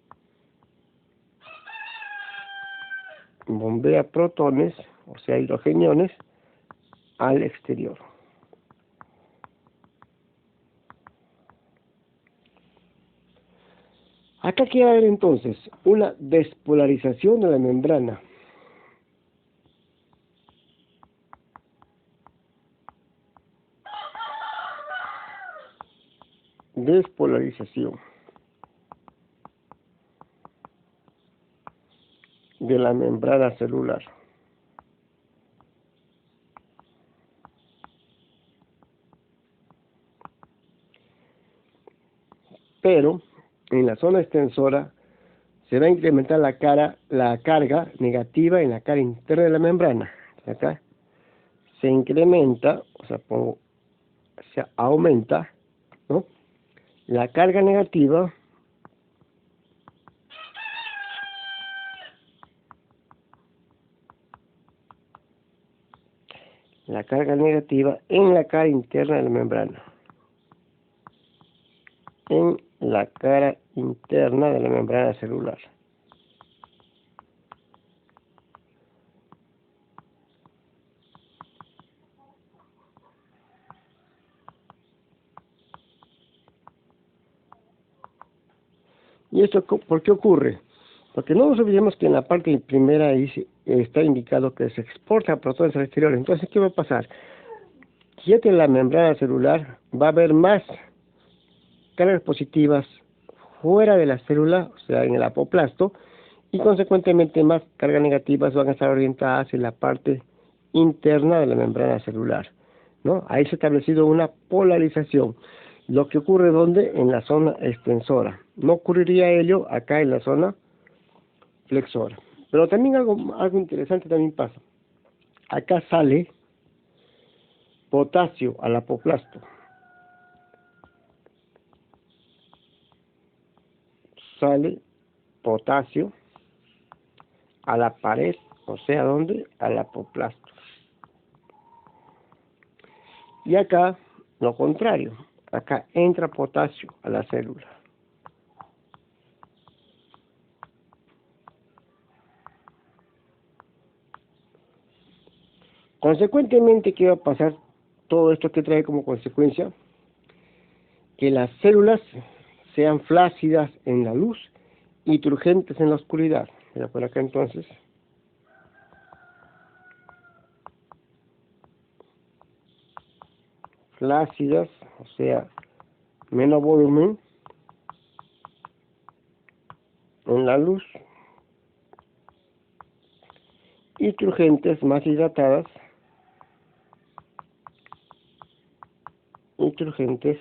Bombea protones, o sea, hidrogeniones, al exterior. Acá quiere haber entonces una despolarización de la membrana. Despolarización de la membrana celular. Pero en la zona extensora se va a incrementar la carga negativa en la cara interna de la membrana. Acá se incrementa, o sea, se aumenta, ¿no? la carga negativa en la cara interna de la membrana. En la cara interna de la membrana celular. ¿Y esto por qué ocurre? Porque no nos olvidemos que en la parte primera está indicado que se exporta protones al exterior. Entonces, ¿qué va a pasar? Si en la membrana celular va a haber más cargas positivas fuera de la célula, o sea, en el apoplasto, y consecuentemente más cargas negativas van a estar orientadas en la parte interna de la membrana celular, ¿no? Ahí se ha establecido una polarización. Lo que ocurre ¿dónde? En la zona extensora. No ocurriría ello acá en la zona flexora. Pero también algo interesante también pasa. Acá sale potasio al apoplasto. Sale potasio a la pared, o sea, ¿dónde? Al apoplasto. Y acá, lo contrario. Acá entra potasio a la célula. Consecuentemente, ¿qué va a pasar? Todo esto que trae como consecuencia que las células sean flácidas en la luz y turgentes en la oscuridad. Mira por acá entonces. Flácidas, o sea, menos volumen en la luz y turgentes, más hidratadas y turgentes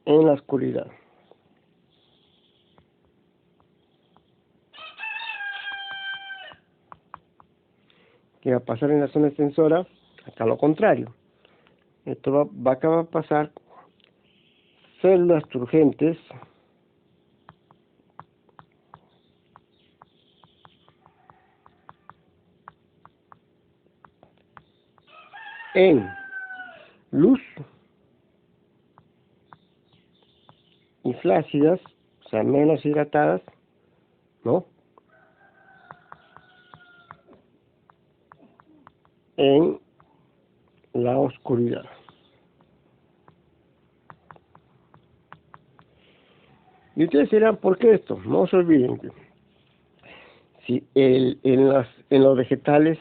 en la oscuridad. ¿Qué va a pasar en la zona extensora? Acá lo contrario. Esto acá va a pasar células turgentes en luz y flácidas, o sea, menos hidratadas, ¿no? En la oscuridad. Y ustedes dirán, ¿por qué esto? No se olviden que si en los vegetales,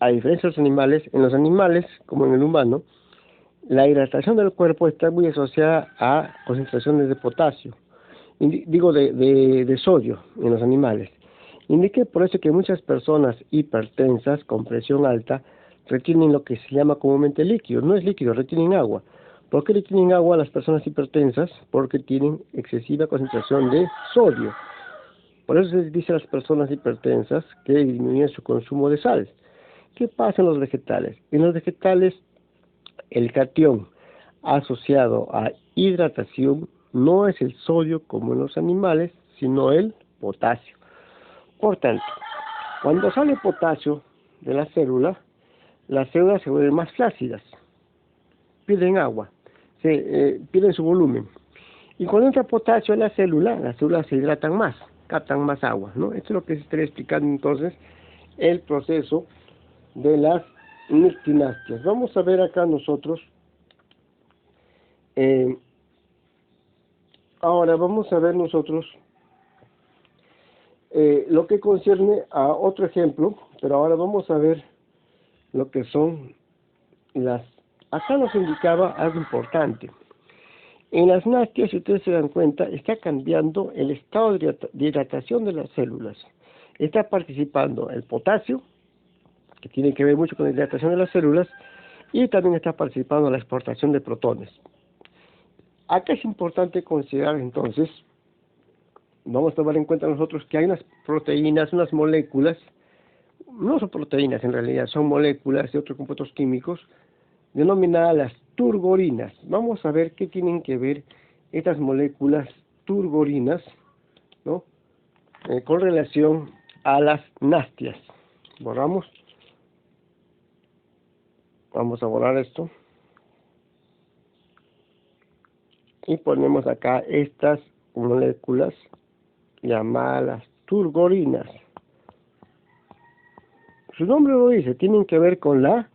a diferencia de los animales, en los animales, como en el humano, la hidratación del cuerpo está muy asociada a concentraciones de potasio, de sodio en los animales. Indique por eso que muchas personas hipertensas con presión alta retienen lo que se llama comúnmente líquido. No es líquido, retienen agua. ¿Por qué retienen agua las personas hipertensas? Porque tienen excesiva concentración de sodio. Por eso se dice a las personas hipertensas que disminuyen su consumo de sal. ¿Qué pasa en los vegetales? En los vegetales, el catión asociado a hidratación no es el sodio como en los animales, sino el potasio. Por tanto, cuando sale potasio de la célula, las células se vuelven más flácidas, pierden agua, pierden su volumen. Y cuando entra potasio en las células se hidratan más, captan más agua, ¿no? Esto es lo que se estaría explicando entonces el proceso de las nictinastias. Vamos a ver acá nosotros, ahora vamos a ver nosotros lo que concierne a otro ejemplo, pero ahora vamos a ver lo que son las... Acá nos indicaba algo importante. En las nastias, si ustedes se dan cuenta, está cambiando el estado de hidratación de las células. Está participando el potasio, que tiene que ver mucho con la hidratación de las células, y también está participando la exportación de protones. Acá es importante considerar entonces, vamos a tomar en cuenta nosotros que hay unas proteínas, unas moléculas, no son proteínas en realidad, son moléculas de otros compuestos químicos, denominadas las turgorinas. Vamos a ver qué tienen que ver estas moléculas turgorinas, ¿no? Con relación a las nástias. Borramos. Vamos a borrar esto. Y ponemos acá estas moléculas llamadas turgorinas. Su nombre lo dice, tienen que ver con la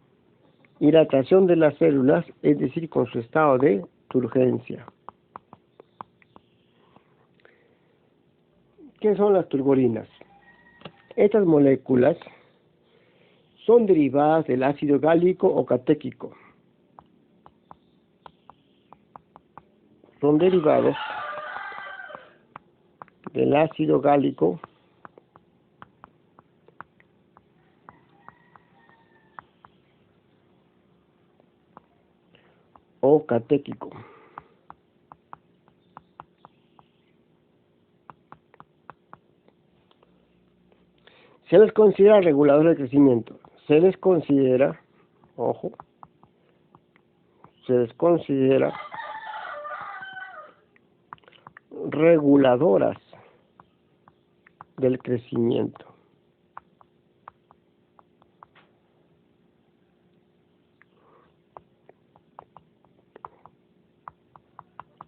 hidratación de las células, es decir, con su estado de turgencia. ¿Qué son las turgorinas? Estas moléculas son derivadas del ácido gálico o catéquico. Son derivados del ácido gálico o catéquico. Se les considera reguladores de crecimiento. Se les considera, ojo, se les considera reguladoras del crecimiento.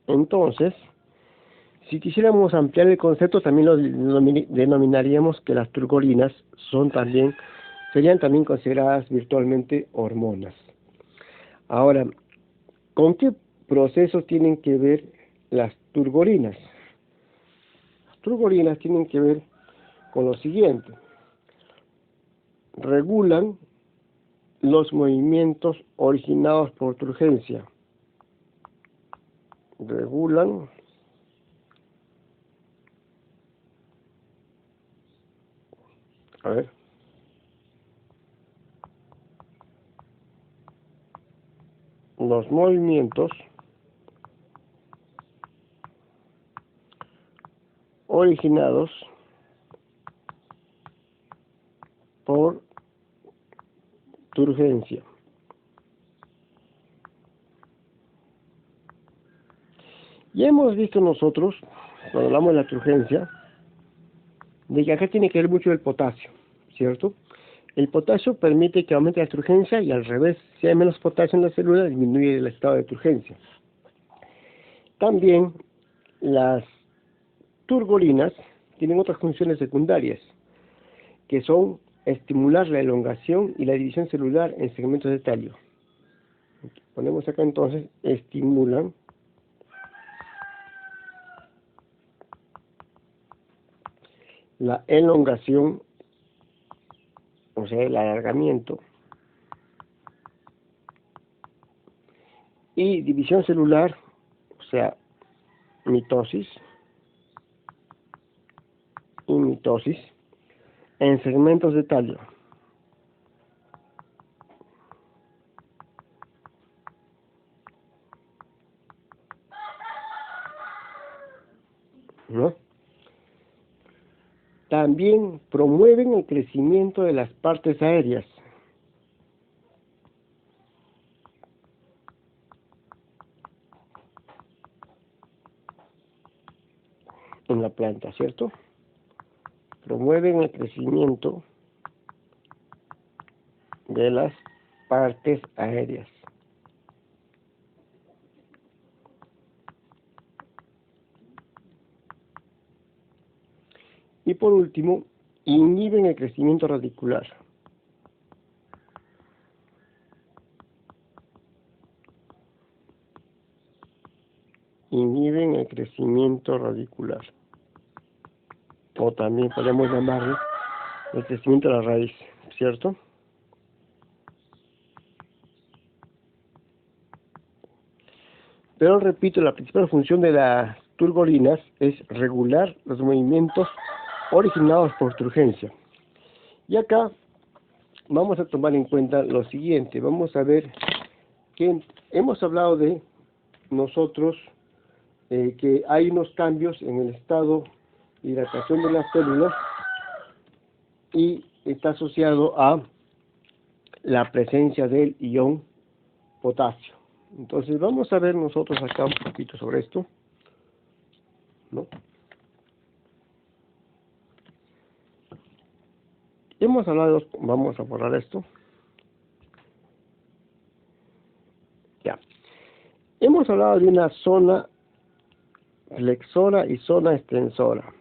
Entonces, si quisiéramos ampliar el concepto, también lo denominaríamos que las turgorinas serían también consideradas virtualmente hormonas. Ahora, ¿con qué procesos tienen que ver las turgorinas? Las turgorinas tienen que ver con lo siguiente. Regulan los movimientos originados por turgencia. Regulan los movimientos originados por turgencia. Ya hemos visto nosotros, cuando hablamos de la turgencia, de que acá tiene que ver mucho el potasio, ¿cierto? El potasio permite que aumente la turgencia y al revés, si hay menos potasio en la célula, disminuye el estado de turgencia. También las turgorinas tienen otras funciones secundarias, que son estimular la elongación y la división celular en segmentos de tallo. Ponemos acá entonces, estimulan la elongación, o sea, el alargamiento, y división celular, o sea, mitosis y mitosis en segmentos de tallo. ¿No? También promueven el crecimiento de las partes aéreas. En la planta, ¿cierto? Promueven el crecimiento de las partes aéreas. Y por último, inhiben el crecimiento radicular. Inhiben el crecimiento radicular. O también podemos llamarlo el crecimiento de la raíz, ¿cierto? Pero repito, la principal función de las turgorinas es regular los movimientos originados por turgencia. Y acá vamos a tomar en cuenta lo siguiente. Vamos a ver que hemos hablado de nosotros que hay unos cambios en el estado de hidratación de las células y está asociado a la presencia del ion potasio, Entonces vamos a ver nosotros acá un poquito sobre esto, ¿no? Hemos hablado, vamos a borrar esto. Ya. Hemos hablado de una zona flexora y zona extensora.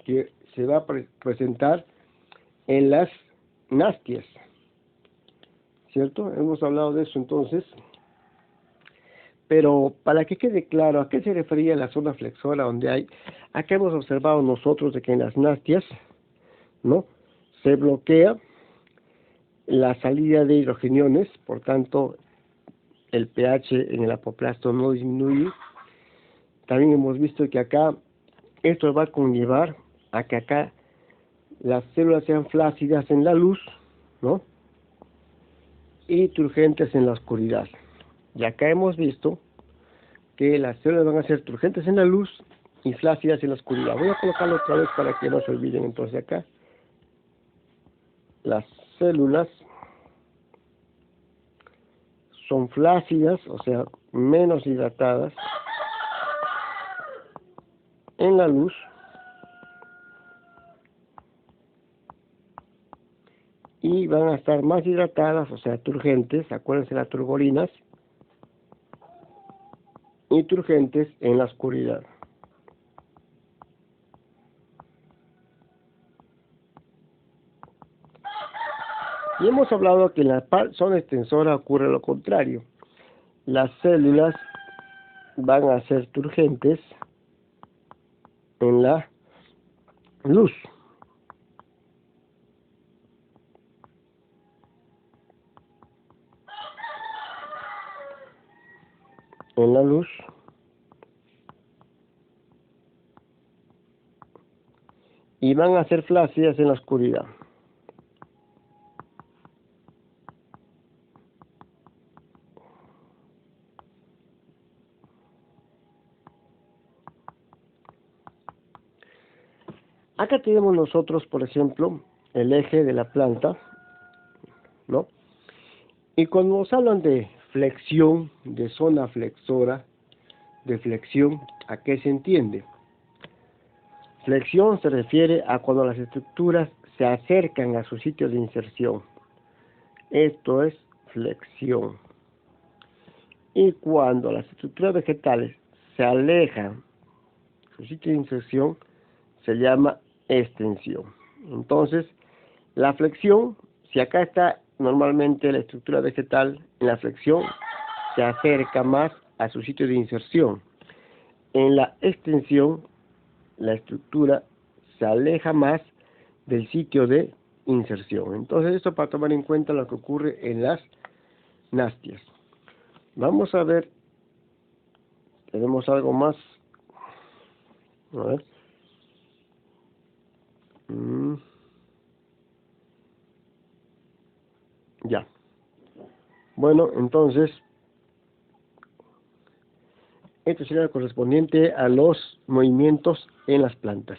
Que se va a presentar en las nástias, ¿cierto? Hemos hablado de eso entonces, pero para que quede claro a qué se refería la zona flexora donde hay, acá hemos observado nosotros de que en las nástias, ¿no? Se bloquea la salida de hidrogeniones, por tanto el pH en el apoplasto no disminuye. También hemos visto que acá esto va a conllevar a que acá las células sean flácidas en la luz, ¿no? Y turgentes en la oscuridad. Y acá hemos visto que las células van a ser turgentes en la luz y flácidas en la oscuridad. Voy a colocarlo otra vez para que no se olviden. Entonces acá las células son flácidas, o sea, menos hidratadas en la luz, y van a estar más hidratadas, o sea, turgentes, acuérdense las turbolinas, y turgentes en la oscuridad. Y hemos hablado que en la zona extensora ocurre lo contrario. Las células van a ser turgentes en la luz. En la luz. Y van a ser flácidas en la oscuridad. Acá tenemos nosotros, por ejemplo, el eje de la planta, ¿no? Y cuando nos hablan de flexión, de zona flexora, de flexión, ¿a qué se entiende? Flexión se refiere a cuando las estructuras se acercan a su sitio de inserción. Esto es flexión. Y cuando las estructuras vegetales se alejan de su sitio de inserción, se llama extensión. Entonces, la flexión, si acá está normalmente la estructura vegetal, en la flexión se acerca más a su sitio de inserción. En la extensión, la estructura se aleja más del sitio de inserción. Entonces, esto para tomar en cuenta lo que ocurre en las nástias. Vamos a ver, tenemos algo más. A ver. Ya. Bueno, entonces, esto sería correspondiente a los movimientos en las plantas.